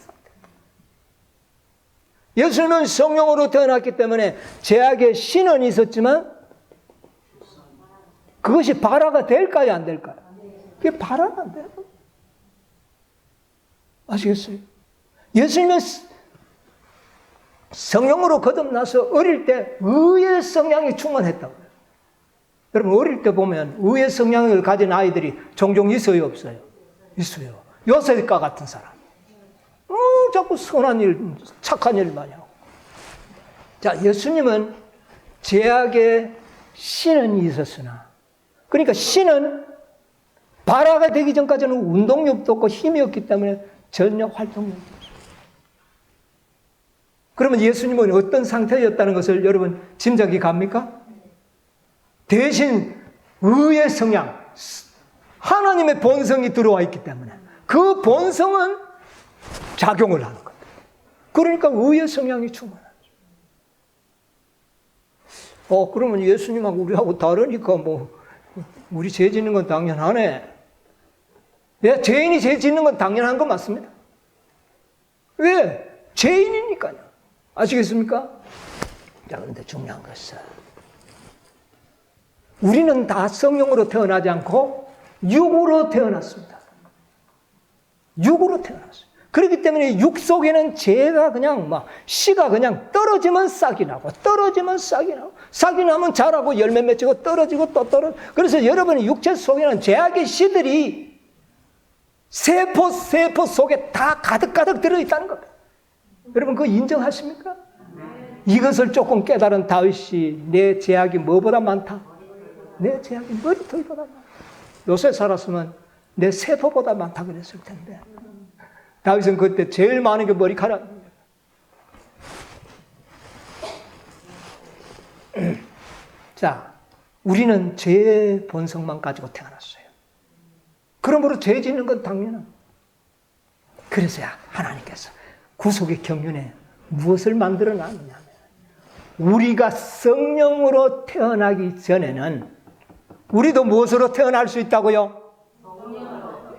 예수님은 성령으로 태어났기 때문에 죄악의 씨는 있었지만 그것이 발화가 될까요? 안 될까요? 그게 발화가 안 돼요. 아시겠어요? 예수님은 성령으로 거듭나서 어릴 때 의의 성향이 충만했다고 해요. 여러분, 어릴 때 보면 의의 성향을 가진 아이들이 종종 있어요, 없어요? 있어요. 요셉과 같은 사람. 자꾸 선한 일, 착한 일 많이 하고. 자, 예수님은 죄악의 씨는 있었으나, 그러니까 씨는 발화가 되기 전까지는 운동력도 없고 힘이 없기 때문에 전혀 활동력도 없어요. 그러면 예수님은 어떤 상태였다는 것을 여러분 짐작이 갑니까? 대신 의의 성향, 하나님의 본성이 들어와 있기 때문에 그 본성은 작용을 하는 겁니다. 그러니까 의의 성향이 충만하죠. 그러면 예수님하고 우리하고 다르니까 뭐 우리 죄 짓는 건 당연하네. 예, 죄인이 죄 짓는 건 당연한 거 맞습니다. 왜? 죄인이니까요. 아시겠습니까? 자, 그런데 중요한 것은 우리는 다 성령으로 태어나지 않고 육으로 태어났습니다. 육으로 태어났어요. 그렇기 때문에 육 속에는 죄가 그냥 막 씨가 그냥 떨어지면 싹이 나고 떨어지면 싹이 나고 싹이 나면 자라고 열매 맺히고 떨어지고 또 떨어지고 그래서 여러분의 육체 속에는 죄악의 씨들이 세포 속에 다 가득가득 들어있다는 겁니다. 여러분 그거 인정하십니까? 이것을 조금 깨달은 다윗이 내 죄악이 뭐보다 많다? 내 죄악이 머리털보다 많다. 요새 살았으면 내 세포보다 많다 그랬을 텐데 다윗은 그때 제일 많은 게 머리카락입니다. 자, 우리는 죄의 본성만 가지고 태어났어요. 그러므로 죄 짓는 건 당연한. 그래서야 하나님께서 구속의 경륜에 무엇을 만들어 놨느냐면 우리가 성령으로 태어나기 전에는 우리도 무엇으로 태어날 수 있다고요?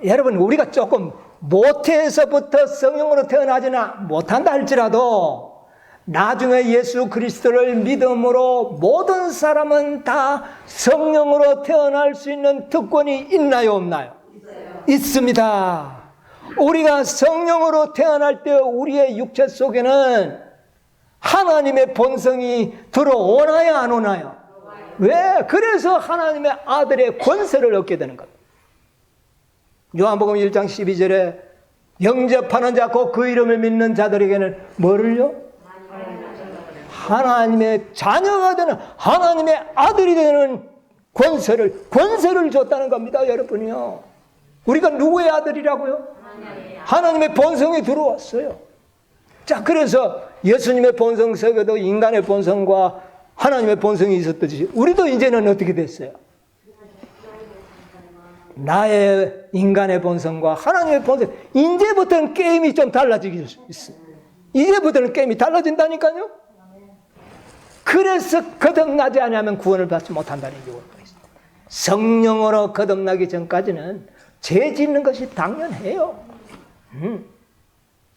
여러분 우리가 조금 모태에서부터 성령으로 태어나지는 못한다 할지라도 나중에 예수 그리스도를 믿음으로 모든 사람은 다 성령으로 태어날 수 있는 특권이 있나요 없나요? 있습니다. 우리가 성령으로 태어날 때 우리의 육체 속에는 하나님의 본성이 들어오나요 안 오나요? 왜? 그래서 하나님의 아들의 권세를 얻게 되는 겁니다. 요한복음 1장 12절에 영접하는 자 곧 그 이름을 믿는 자들에게는 뭐를요? 하나님의 자녀가 되는 하나님의 아들이 되는 권세를 줬다는 겁니다. 여러분이요. 우리가 누구의 아들이라고요? 하나님의 본성이 들어왔어요. 자, 그래서 예수님의 본성 속에도 인간의 본성과 하나님의 본성이 있었듯이 우리도 이제는 어떻게 됐어요? 나의 인간의 본성과 하나님의 본성. 이제부터는 게임이 좀 달라지기 있어요. 이제부터는 게임이 달라진다니까요. 그래서 거듭나지 않으면 구원을 받지 못한다는 이유가 있어요. 성령으로 거듭나기 전까지는 죄 짓는 것이 당연해요.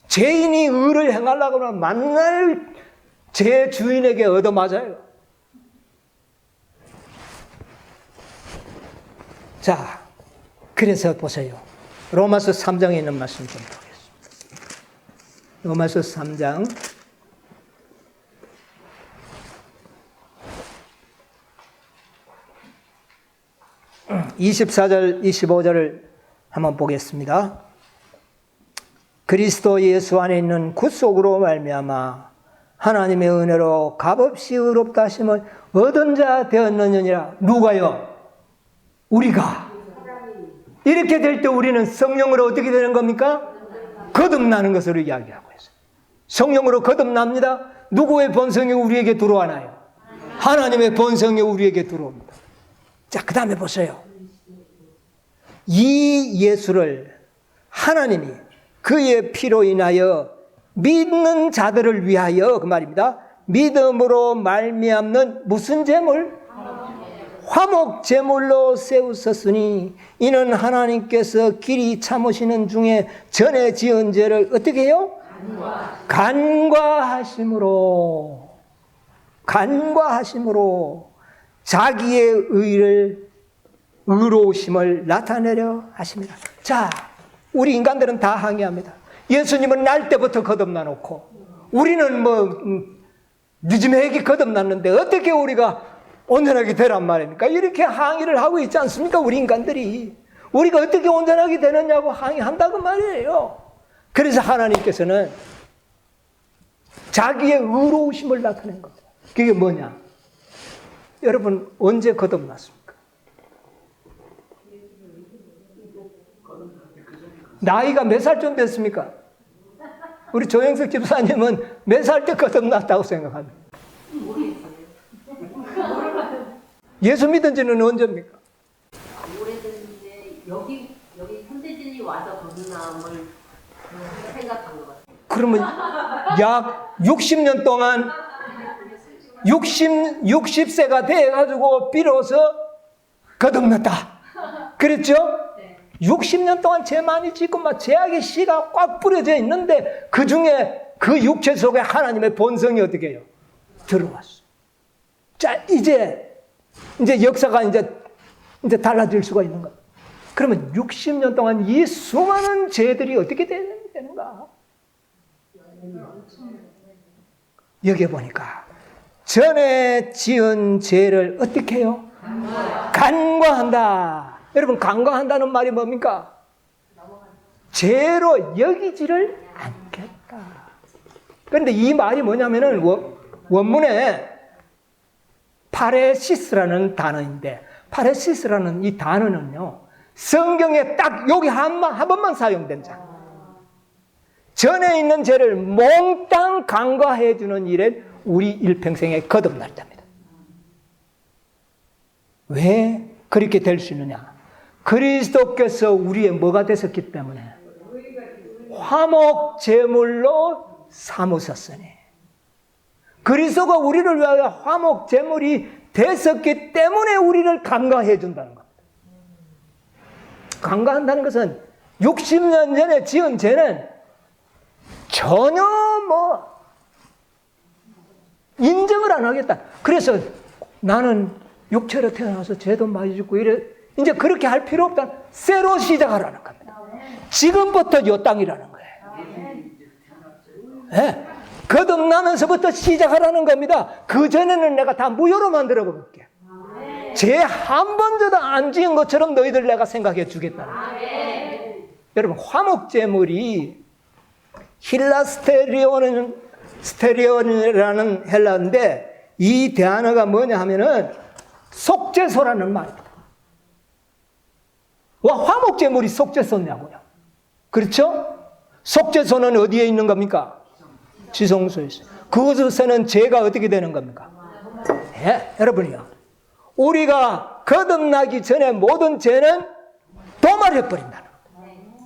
죄인이 의를 행하려고 하면 만날 제 주인에게 얻어맞아요. 자, 그래서 보세요. 로마서 3장에 있는 말씀 좀 보겠습니다. 로마서 3장 24절 25절을 한번 보겠습니다. 그리스도 예수 안에 있는 구속으로 말미암아 하나님의 은혜로 값없이 의롭다 하심을 얻은 자 되었느니라. 누가요? 우리가. 이렇게 될 때 우리는 성령으로 어떻게 되는 겁니까? 거듭나는 것으로 이야기하고 있어요. 성령으로 거듭납니다. 누구의 본성이 우리에게 들어와나요? 하나님의 본성이 우리에게 들어옵니다. 자, 그 다음에 보세요. 이 예수를 하나님이 그의 피로 인하여 믿는 자들을 위하여 그 말입니다. 믿음으로 말미암는 무슨 제물? 화목 제물로 세우셨으니 이는 하나님께서 길이 참으시는 중에 전에 지은 죄를 어떻게 해요? 간과하심으로 자기의 의로우심을 나타내려 하십니다. 자, 우리 인간들은 다 항의합니다. 예수님은 날 때부터 거듭나 놓고 우리는 늦음에게 거듭났는데 어떻게 우리가 온전하게 되란 말입니까? 이렇게 항의를 하고 있지 않습니까? 우리 인간들이. 우리가 어떻게 온전하게 되느냐고 항의한다고 말이에요. 그래서 하나님께서는 자기의 의로우심을 나타낸 겁니다. 그게 뭐냐? 여러분 언제 거듭났습니까? 나이가 몇 살쯤 됐습니까? 우리 조영석 집사님은 몇 살 때 거듭났다고 생각합니다. 예수 믿은 지는 언제입니까? 오래됐는데 여기 현대진이 와서 거듭남을 생각한 것 같아요. 그러면 약 60년 동안 60세가 돼가지고 비로소 거듭났다. 그랬죠? 60년 동안 죄 많이 짓고 막 죄악의 씨가 꽉 뿌려져 있는데 그 중에 그 육체 속에 하나님의 본성이 어떻게 해요? 들어왔어. 자, 이제 역사가 이제 달라질 수가 있는 거예요. 그러면 60년 동안 이 수많은 죄들이 어떻게 되는데 되는가? 여기 보니까 전에 지은 죄를 어떻게 해요? 간과한다. 여러분, 간과한다는 말이 뭡니까? 죄로 여기지를 않겠다. 그런데 이 말이 뭐냐면은 원문에 파레시스라는 단어인데, 파레시스라는 이 단어는요, 성경에 딱 여기 한 번만 사용된 자. 전에 있는 죄를 몽땅 간과해 주는 일에 우리 일평생에 거듭날 때입니다. 왜 그렇게 될 수 있느냐? 그리스도께서 우리의 뭐가 되셨기 때문에 화목 제물로 삼으셨으니, 그리스도가 우리를 위하여 화목 제물이 되셨기 때문에 우리를 간과해 준다는 겁니다. 간과한다는 것은 60년 전에 지은 죄는 전혀 인정을 안 하겠다. 그래서 나는 육체로 태어나서 죄도 많이 짓고 이래, 이제 그렇게 할 필요 없다. 새로 시작하라는 겁니다. 지금부터 이 땅이라는 거예요. 네. 거듭나면서부터 시작하라는 겁니다. 그 전에는 내가 다 무효로 만들어 볼게. 죄 한 번도 안 지은 것처럼 너희들 내가 생각해 주겠다. 여러분, 화목제물이 스테리온이라는 헬라어인데, 이 단어가 뭐냐 하면은 속죄소라는 말입니다. 화목제물이 속죄소냐고요. 그렇죠? 속죄소는 어디에 있는 겁니까? 지성소에 있어요. 그곳에서는 죄가 어떻게 되는 겁니까? 네, 여러분이요, 우리가 거듭나기 전에 모든 죄는 도말해 버린다는 거예요.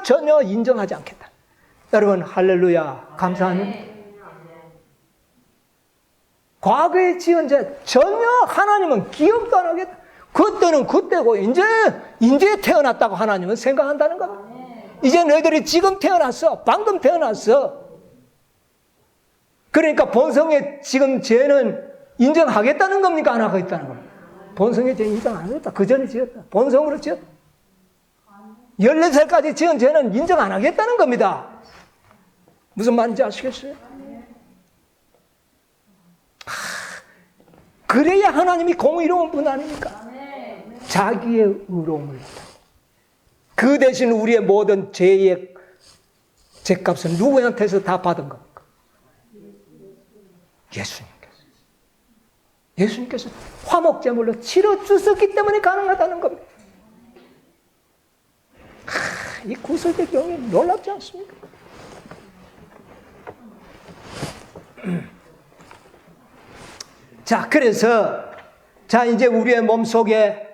전혀 인정하지 않겠다. 여러분, 할렐루야, 감사합니다. 과거에 지은 죄 전혀 하나님은 기억도 안 하겠다. 그때는 그때고 이제 태어났다고 하나님은 생각한다는 겁니다. 이제 너희들이 지금 태어났어. 방금 태어났어. 그러니까 본성의 지금 죄는 인정하겠다는 겁니까? 안 하겠다는 겁니까? 본성의 죄 인정 안 하겠다. 그 전에 지었다. 본성으로 지었다. 14살까지 지은 죄는 인정 안 하겠다는 겁니다. 무슨 말인지 아시겠어요? 그래야 하나님이 공의로운 분 아닙니까? 자기의 의로움을 그 대신 우리의 모든 죄의 죄값은 누구한테서 다 받은 겁니까? 예수님께서 화목제물로 치러 주셨기 때문에 가능하다는 겁니다. 이 구속의 경이 놀랍지 않습니까? 자, 그래서 이제 우리의 몸속에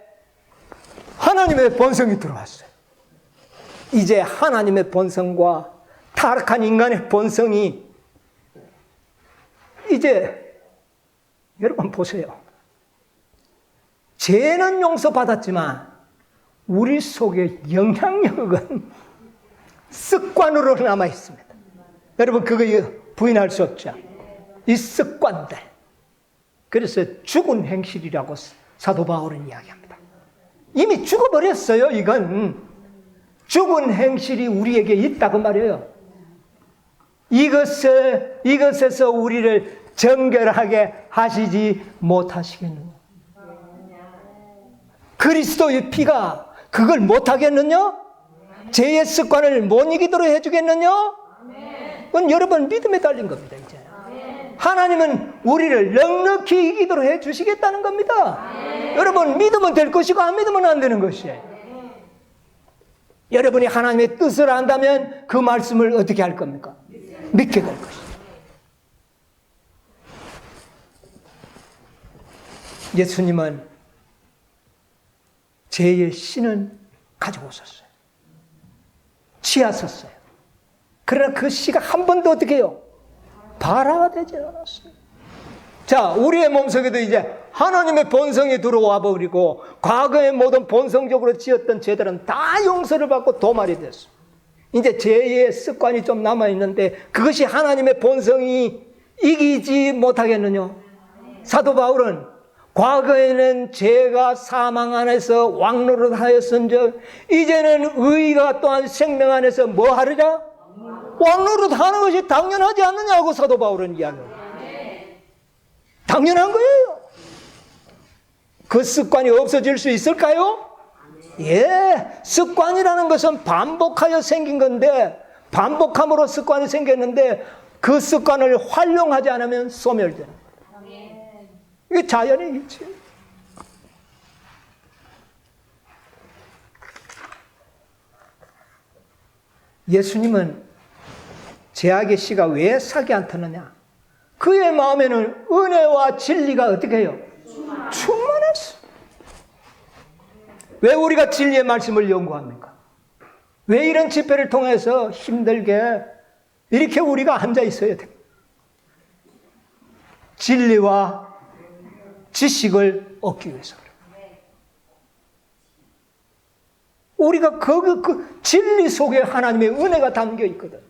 하나님의 본성이 들어왔어요. 이제 하나님의 본성과 타락한 인간의 본성이 이제, 여러분 보세요. 죄는 용서받았지만 우리 속에 영향력은 습관으로 남아 있습니다. 여러분, 그거 부인할 수 없죠. 이 습관들. 그래서 죽은 행실이라고 사도 바울은 이야기합니다. 이미 죽어버렸어요. 이건 죽은 행실이 우리에게 있다고 말이에요. 이것에서 우리를 정결하게 하시지 못하시겠느냐? 그리스도의 피가 그걸 못하겠느냐? 죄의 습관을 못 이기도록 해주겠느냐? 그건 여러분 믿음에 달린 겁니다. 이제 하나님은 우리를 넉넉히 이기도록 해주시겠다는 겁니다. 여러분, 믿으면 될 것이고 안 믿으면 안 되는 것이에요. 여러분이 하나님의 뜻을 안다면 그 말씀을 어떻게 할 겁니까? 믿게 될 것이죠. 예수님은 죄의 씨는 가지고 오셨어요. 치하셨어요. 그러나 그 씨가 한 번도 어떻게 해요? 발화가 되지 않았어요. 자, 우리의 몸속에도 이제 하나님의 본성이 들어와 버리고 과거의 모든 본성적으로 지었던 죄들은 다 용서를 받고 도말이 됐어요. 이제 죄의 습관이 좀 남아있는데 그것이 하나님의 본성이 이기지 못하겠느냐? 사도 바울은 과거에는 죄가 사망 안에서 왕노릇하였은즉 이제는 의가 또한 생명 안에서 뭐 하느냐? 왕노릇하는 것이 당연하지 않느냐고 사도 바울은 이야기합니다. 당연한 거예요. 그 습관이 없어질 수 있을까요? 예, 습관이라는 것은 반복하여 생긴 건데, 반복함으로 습관이 생겼는데 그 습관을 활용하지 않으면 소멸되는 거예요. 이게 자연의 일치. 예수님은 죄악의 씨가 왜 사게 않더느냐? 그의 마음에는 은혜와 진리가 어떻게 해요? 충만했어. 왜 우리가 진리의 말씀을 연구합니까? 왜 이런 집회를 통해서 힘들게 이렇게 우리가 앉아 있어야 됩니까? 진리와 지식을 얻기 위해서. 우리가 그 진리 속에 하나님의 은혜가 담겨 있거든.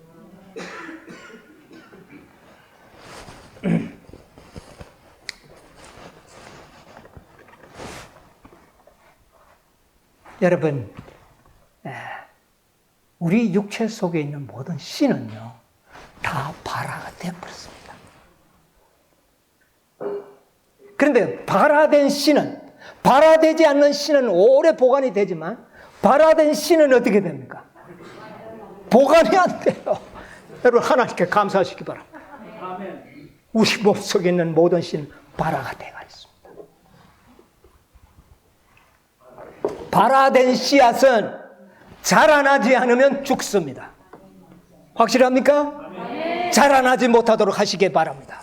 여러분, 우리 육체 속에 있는 모든 씨는요, 다 발화가 되어버렸습니다. 그런데 발화된 씨는, 발화되지 않는 씨는 오래 보관이 되지만, 발화된 씨는 어떻게 됩니까? 보관이 안 돼요. 여러분, 하나님께 감사하시기 바랍니다. 우리 몸속에 있는 모든 씨는 발화가 되어 있습니다. 발화된 씨앗은 자라나지 않으면 죽습니다. 확실합니까? 자라나지 못하도록 하시기 바랍니다.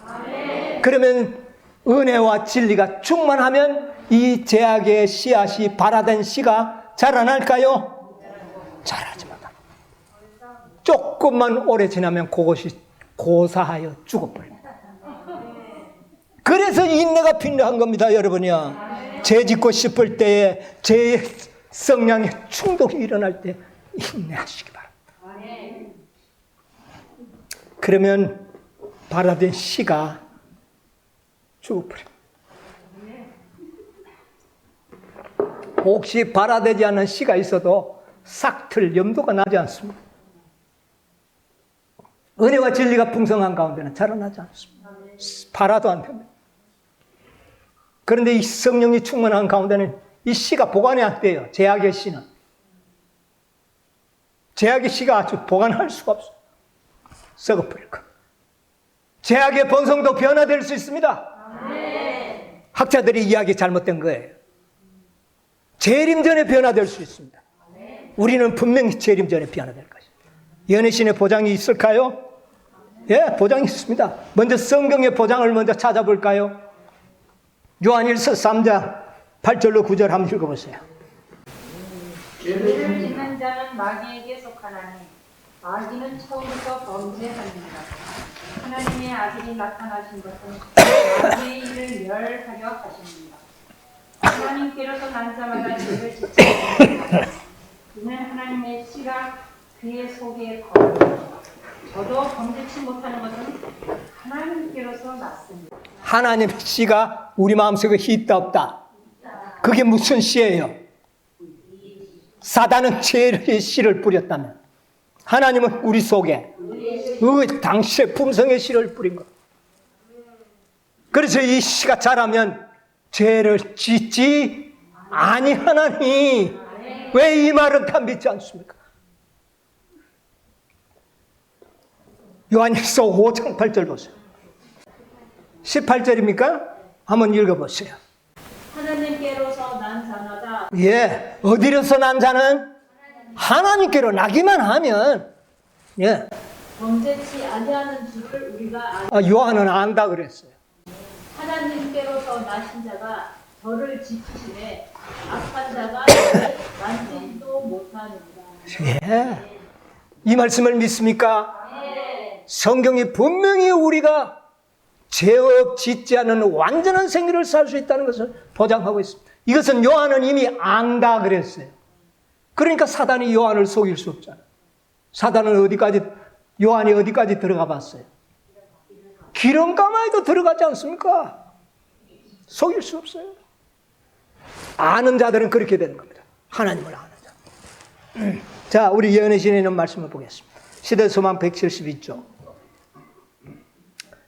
그러면 은혜와 진리가 충만하면 이 죄악의 씨앗이 발화된 씨가 자라날까요? 자라지 못합니다. 조금만 오래 지나면 그것이 고사하여 죽어버립니다. 그래서 인내가 필요한 겁니다, 여러분이요. 죄 짓고 싶을 때에 죄의 성량의 충동이 일어날 때 인내하시기 바랍니다. 그러면 발화된 씨가 죽어버립니다. 혹시 발화되지 않은 씨가 있어도 싹틀 염도가 나지 않습니다. 은혜와 진리가 풍성한 가운데는 자라나지 않습니다. 발화도 안 됩니다. 그런데 이 성령이 충만한 가운데는 이 씨가 보관이 안 돼요. 죄악의 씨는. 죄악의 씨가 아주 보관할 수가 없어요. 썩어버릴 겁니다. 죄악의 본성도 변화될 수 있습니다. 학자들이 이야기 잘못된 거예요. 재림 전에 변화될 수 있습니다. 우리는 분명히 재림 전에 변화될 것입니다. 연애신의 보장이 있을까요? 예, 보장이 있습니다. 먼저 성경의 보장을 먼저 찾아볼까요? 요한일서 3장 8절로 9절 한번 읽어보세요. 죄를 짓는 자는 마귀에게 속하나니 마귀는 처음부터 범죄합니다. 하나님의 아들이 나타나신 것은 마귀의 일을 멸하려 하십니다. 하나님께로서 난 자마다 죄를 짓지 않습니다. 그는 하나님의 씨가 그의 속에 거합니다. 저도 범죄치 못하는 것은 하나님께로서 났습니다. 하나님의 씨가 우리 마음속에 있다 없다. 그게 무슨 씨예요? 사단은 죄의 씨를 뿌렸다면 하나님은 우리 속에 당시의 품성의 씨를 뿌린 것. 그래서 이 씨가 자라면 죄를 짓지 아니하나니. 왜 이 말은 다 믿지 않습니까? 요한일서 5장 8절 보세요. 18절입니까? 한번 읽어보세요. 하나님께로서 난 자마다 예, 어디로서 난 자는? 하나님께로 나기만 하면, 예. 범죄치 아니하는 줄을 우리가 알. 요한은 안다 그랬어요. 하나님께로서 나신 자가 저를 지키시되 악한 자가 저를 만지지도 못하느니라. 예. 이 말씀을 믿습니까? 성경이 분명히 우리가 죄업 짓지 않는 완전한 생애를 살 수 있다는 것을 보장하고 있습니다. 이것은 요한은 이미 안다 그랬어요. 그러니까 사단이 요한을 속일 수 없잖아요. 사단은 요한이 어디까지 들어가 봤어요? 기름가마에도 들어가지 않습니까? 속일 수 없어요. 아는 자들은 그렇게 되는 겁니다. 하나님을 아는 자. 자, 우리 예언의 신에 있는 말씀을 보겠습니다. 시대소망 172쪽.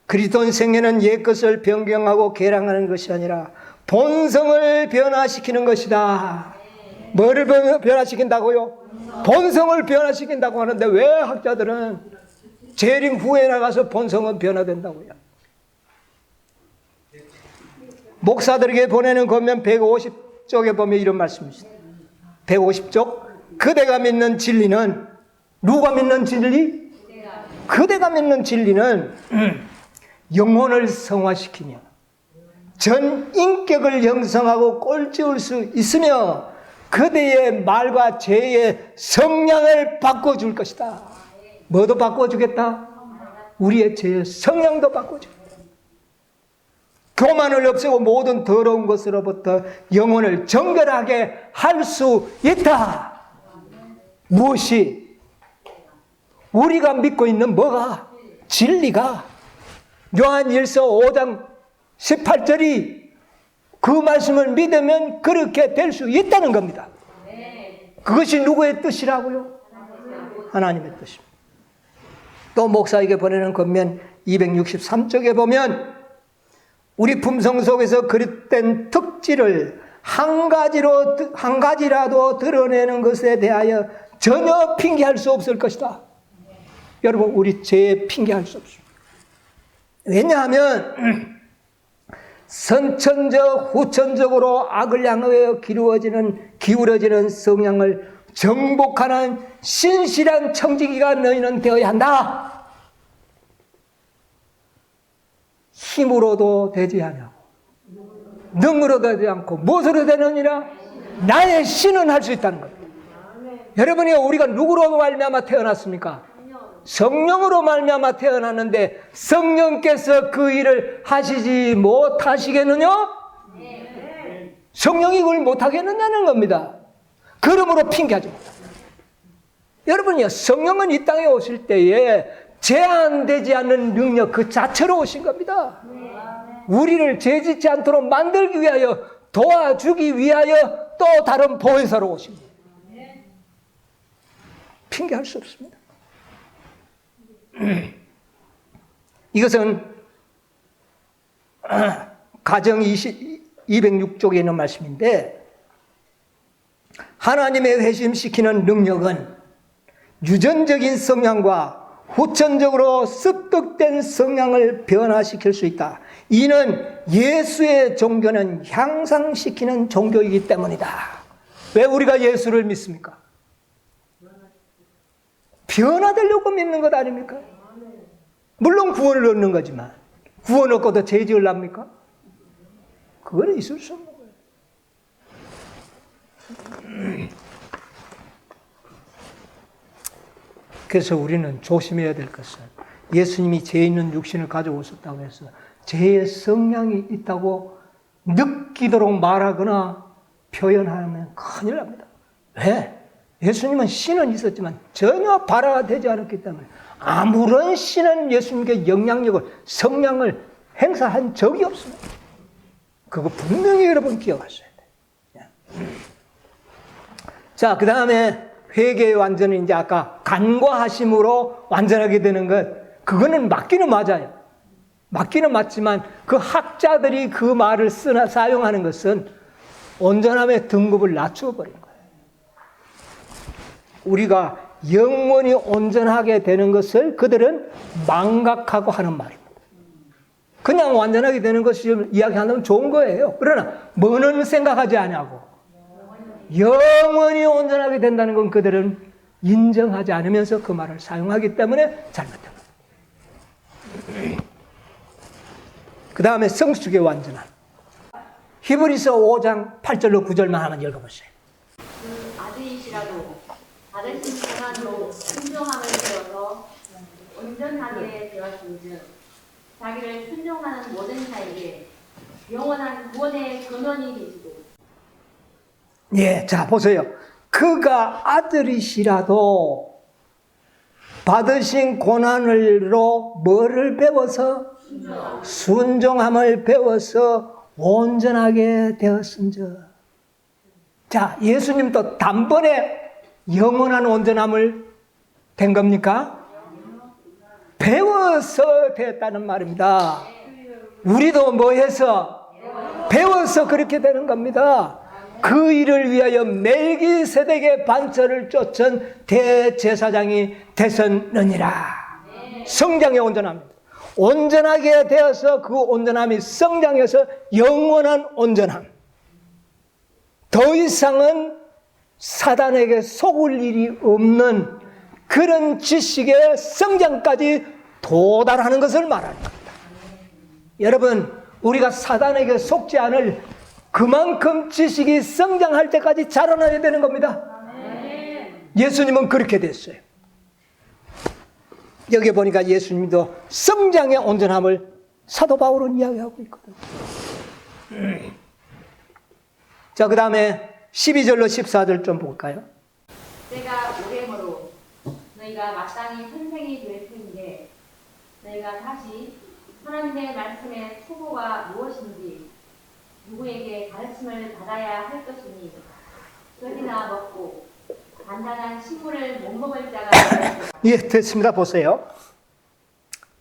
그리스도인 생애는 옛것을 변경하고 개량하는 것이 아니라 본성을 변화시키는 것이다. 뭐를 변화시킨다고요? 본성을 변화시킨다고 하는데 왜 학자들은 재림 후에 나가서 본성은 변화된다고요? 목사들에게 보내는 권면 150쪽에 보면 이런 말씀이 있습니다. 150쪽. 그대가 믿는 진리는, 누가 믿는 진리? 그대가 믿는 진리는 영혼을 성화시키며 전 인격을 형성하고 꼴찌울 수 있으며 그대의 말과 죄의 성량을 바꿔줄 것이다. 뭐도 바꿔주겠다? 우리의 죄의 성량도 바꿔주겠다. 교만을 없애고 모든 더러운 것으로부터 영혼을 정결하게 할 수 있다. 무엇이? 우리가 믿고 있는 뭐가? 진리가. 요한일서 5장 18절이 그 말씀을 믿으면 그렇게 될 수 있다는 겁니다. 그것이 누구의 뜻이라고요? 하나님의 뜻입니다. 또 목사에게 보내는 권면 263쪽에 보면 우리 품성 속에서 그릇된 특질을 한 가지라도 드러내는 것에 대하여 전혀 핑계할 수 없을 것이다. 여러분, 우리 죄에 핑계할 수 없습니다. 왜냐하면 선천적, 후천적으로 악을 향하여 기울어지는 성향을 정복하는 신실한 청지기가 너희는 되어야 한다. 힘으로도 되지 않고 능으로도 되지 않고 무엇으로 되느니라? 나의 신은 할 수 있다는 겁니다. 여러분이 우리가 누구로 말미암아 태어났습니까? 성령으로 말미암아 태어났는데 성령께서 그 일을 하시지 못하시겠느냐? 성령이 그걸 못하겠느냐는 겁니다. 그러므로 핑계하지 못합니다. 여러분이요, 성령은 이 땅에 오실 때에 제한되지 않는 능력 그 자체로 오신 겁니다. 우리를 죄짓지 않도록 만들기 위하여, 도와주기 위하여 또 다른 보혜사로 오신 겁니다. 핑계할 수 없습니다. 이것은 가정 206쪽에 있는 말씀인데, 하나님의 회심시키는 능력은 유전적인 성향과 후천적으로 습득된 성향을 변화시킬 수 있다. 이는 예수의 종교는 향상시키는 종교이기 때문이다. 왜 우리가 예수를 믿습니까? 변화되려고 믿는 것 아닙니까? 물론 구원을 얻는 거지만 구원 얻고도 죄 지으랍니까? 그거는 있을 수 없는 거예요. 그래서 우리는 조심해야 될 것은, 예수님이 죄 있는 육신을 가지고 오셨다고 해서 죄의 성향이 있다고 느끼도록 말하거나 표현하면 큰일 납니다. 왜? 예수님은 신은 있었지만 전혀 발화가 되지 않았기 때문에 아무런 신은 예수님께 영향력을, 성량을 행사한 적이 없습니다. 그거 분명히 여러분 기억하셔야 돼요. 자, 그 다음에 회개의 완전은 이제 아까 간과하심으로 완전하게 되는 것, 그거는 맞기는 맞아요. 맞기는 맞지만 그 학자들이 그 말을 사용하는 것은 온전함의 등급을 낮추어 버린 거예요. 우리가 영원히 온전하게 되는 것을 그들은 망각하고 하는 말입니다. 그냥 완전하게 되는 것을 이야기하면 좋은 거예요. 그러나 뭐는 생각하지 않냐고, 영원히 온전하게 된다는 건 그들은 인정하지 않으면서 그 말을 사용하기 때문에 잘못된 거예요. 그 다음에 성숙의 완전함. 히브리서 5장 8절로 9절만 한번 읽어보세요. 그 아들이시라도 받으신 평안으로 순종함을 배워서 온전하게 되었은즉 자기를 순종하는 모든 자에게 영원한 구원의 근원이 되시고. 예, 자 보세요. 그가 아들이시라도 받으신 고난으로 뭐를 배워서? 순종함을 배워서 온전하게 되었은즉. 자, 예수님도 단번에 영원한 온전함을 된 겁니까? 배워서 되었다는 말입니다. 우리도 뭐 해서? 배워서 그렇게 되는 겁니다. 그 일을 위하여 멜기세덱의 반차를 쫓은 대제사장이 되었느니라. 성장의 온전함입니다. 온전하게 되어서 그 온전함이 성장해서 영원한 온전함. 더 이상은 사단에게 속을 일이 없는 그런 지식의 성장까지 도달하는 것을 말하는 겁니다. 여러분, 우리가 사단에게 속지 않을 그만큼 지식이 성장할 때까지 자라나야 되는 겁니다. 예수님은 그렇게 됐어요. 여기 보니까 예수님도 성장의 온전함을 사도 바울은 이야기하고 있거든요. 자, 그 다음에 12절로 14절 좀 볼까요? 때가 오래므로 너희가 마땅히 선생이 될 터인데 너희가 다시 하나님의 말씀의 초보가 무엇인지 누구에게 가르침을 받아야 할 것이니 떡이나 먹고 단단한 식물을 못 먹을 자가 예, 됐습니다. 보세요.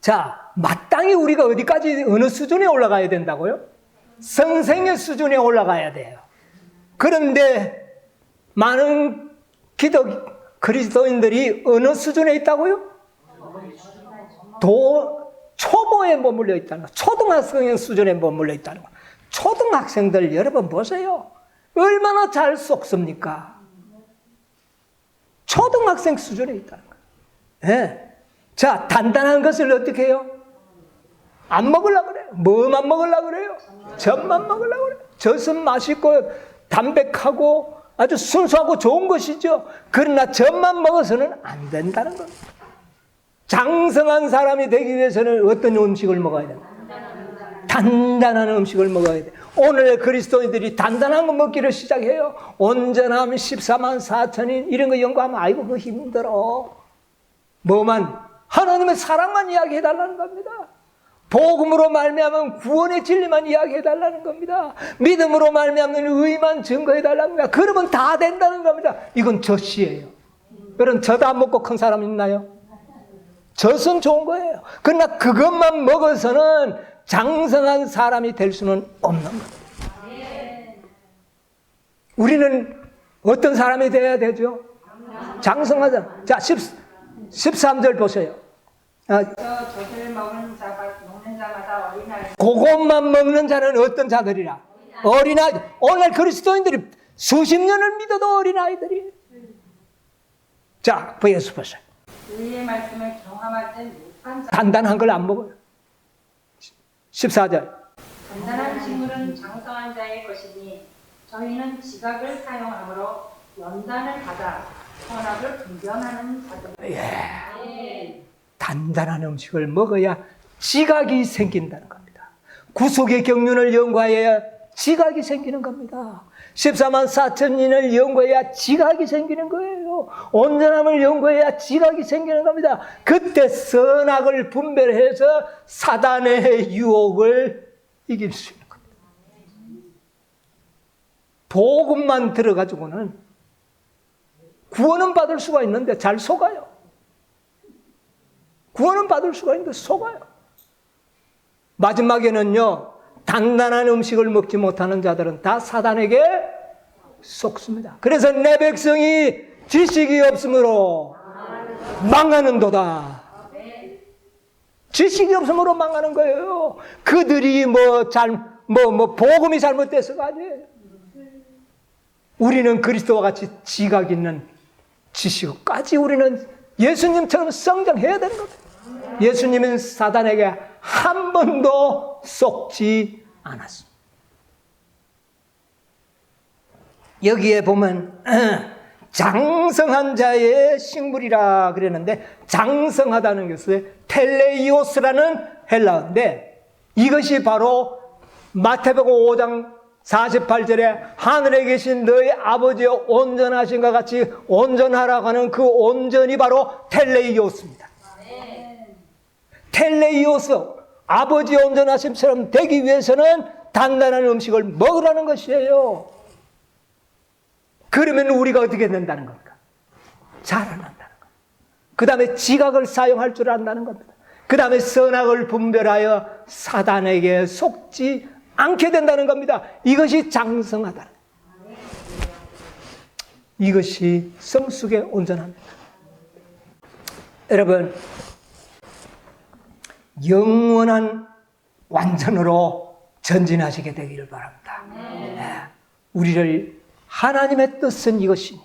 자, 마땅히 우리가 어디까지, 어느 수준에 올라가야 된다고요? 선생의 수준에 올라가야 돼요. 그런데 많은 그리스도인들이 어느 수준에 있다고요? 초보에 머물러 있다는 거. 초등학생의 수준에 머물러 있다는 거. 초등학생들 여러분 보세요. 얼마나 잘 속습니까? 초등학생 수준에 있다는 거예요. 네. 자, 단단한 것을 어떻게 해요? 안 먹으려고 그래요. 뭐만 먹으려고 그래요? 젖만 먹으려고 그래요. 젖은 맛있고 담백하고 아주 순수하고 좋은 것이죠. 그러나 젖만 먹어서는 안 된다는 겁니다. 장성한 사람이 되기 위해서는 어떤 음식을 먹어야 된다? 단단한 음식을 먹어야 돼. 오늘 그리스도인들이 단단한 거 먹기를 시작해요. 온전함 14만 4천인 이런 거 연구하면 아이고 그거 힘들어. 뭐만? 하나님의 사랑만 이야기해달라는 겁니다. 복음으로 말미암은 구원의 진리만 이야기해달라는 겁니다. 믿음으로 말미암는 의만 증거해달라는 겁니다. 그러면 다 된다는 겁니다. 이건 젖이에요. 여러분 젖 안 먹고 큰 사람 있나요? 젖은 좋은 거예요. 그러나 그것만 먹어서는 장성한 사람이 될 수는 없는 겁니다. 우리는 어떤 사람이 돼야 되죠? 장성하자. 자, 13절 보세요. 젖을 먹는 자마다 어린아이. 그것만 먹는 자는 어떤 자들이라? 어린아이. 오늘 그리스도인들이 수십 년을 믿어도 어린아이들이. 자, 예수 보세요. 의의 말씀을 경험하지 못한 자. 단단한 걸 안 먹어요. 14절. 단단한 식물은 장성한 자의 것이니 저희는 지각을 사용하므로 연단을 받아 선악을 분별하는 자들. 단단한 음식을 먹어야 지각이 생긴다는 겁니다. 구속의 경륜을 연구하여야 지각이 생기는 겁니다. 14만 4천인을 연구해야 지각이 생기는 거예요. 온전함을 연구해야 지각이 생기는 겁니다. 그때 선악을 분별해서 사단의 유혹을 이길 수 있는 겁니다. 복음만 들어가지고는 구원은 받을 수가 있는데 잘 속아요. 구원은 받을 수가 있는데 속아요. 마지막에는요, 단단한 음식을 먹지 못하는 자들은 다 사단에게 속습니다. 그래서 내 백성이 지식이 없으므로 망하는도다. 지식이 없으므로 망하는 거예요. 그들이 복음이 잘못돼서가 아니에요. 우리는 그리스도와 같이 지각 있는 지식까지 우리는 예수님처럼 성장해야 되는 겁니다. 예수님은 사단에게 한 번도 속지 않았습니다. 여기에 보면 장성한 자의 식물이라 그랬는데 장성하다는 것은 텔레이오스라는 헬라어인데 이것이 바로 마태복음 5장 48절에 하늘에 계신 너희 아버지의 온전하신과 같이 온전하라고 하는 그 온전이 바로 텔레이오스입니다. 텔레이오스, 아버지의 온전하심처럼 되기 위해서는 단단한 음식을 먹으라는 것이에요. 그러면 우리가 어떻게 된다는 겁니까? 자라난다는 겁니다. 그 다음에 지각을 사용할 줄 안다는 겁니다. 그 다음에 선악을 분별하여 사단에게 속지 않게 된다는 겁니다. 이것이 장성하다. 이것이 성숙의 온전합니다. 여러분, 영원한 완전으로 전진하시게 되기를 바랍니다. 네. 우리를 하나님의 뜻은 이것이니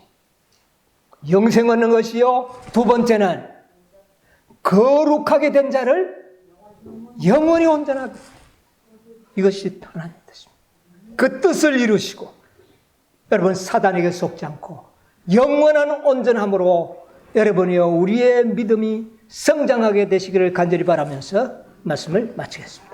영생 얻는 것이요, 두 번째는 거룩하게 된 자를 영원히 온전하게, 이것이 하나님의 뜻입니다. 그 뜻을 이루시고 여러분 사단에게 속지 않고 영원한 온전함으로 여러분이요 우리의 믿음이 성장하게 되시기를 간절히 바라면서 말씀을 마치겠습니다.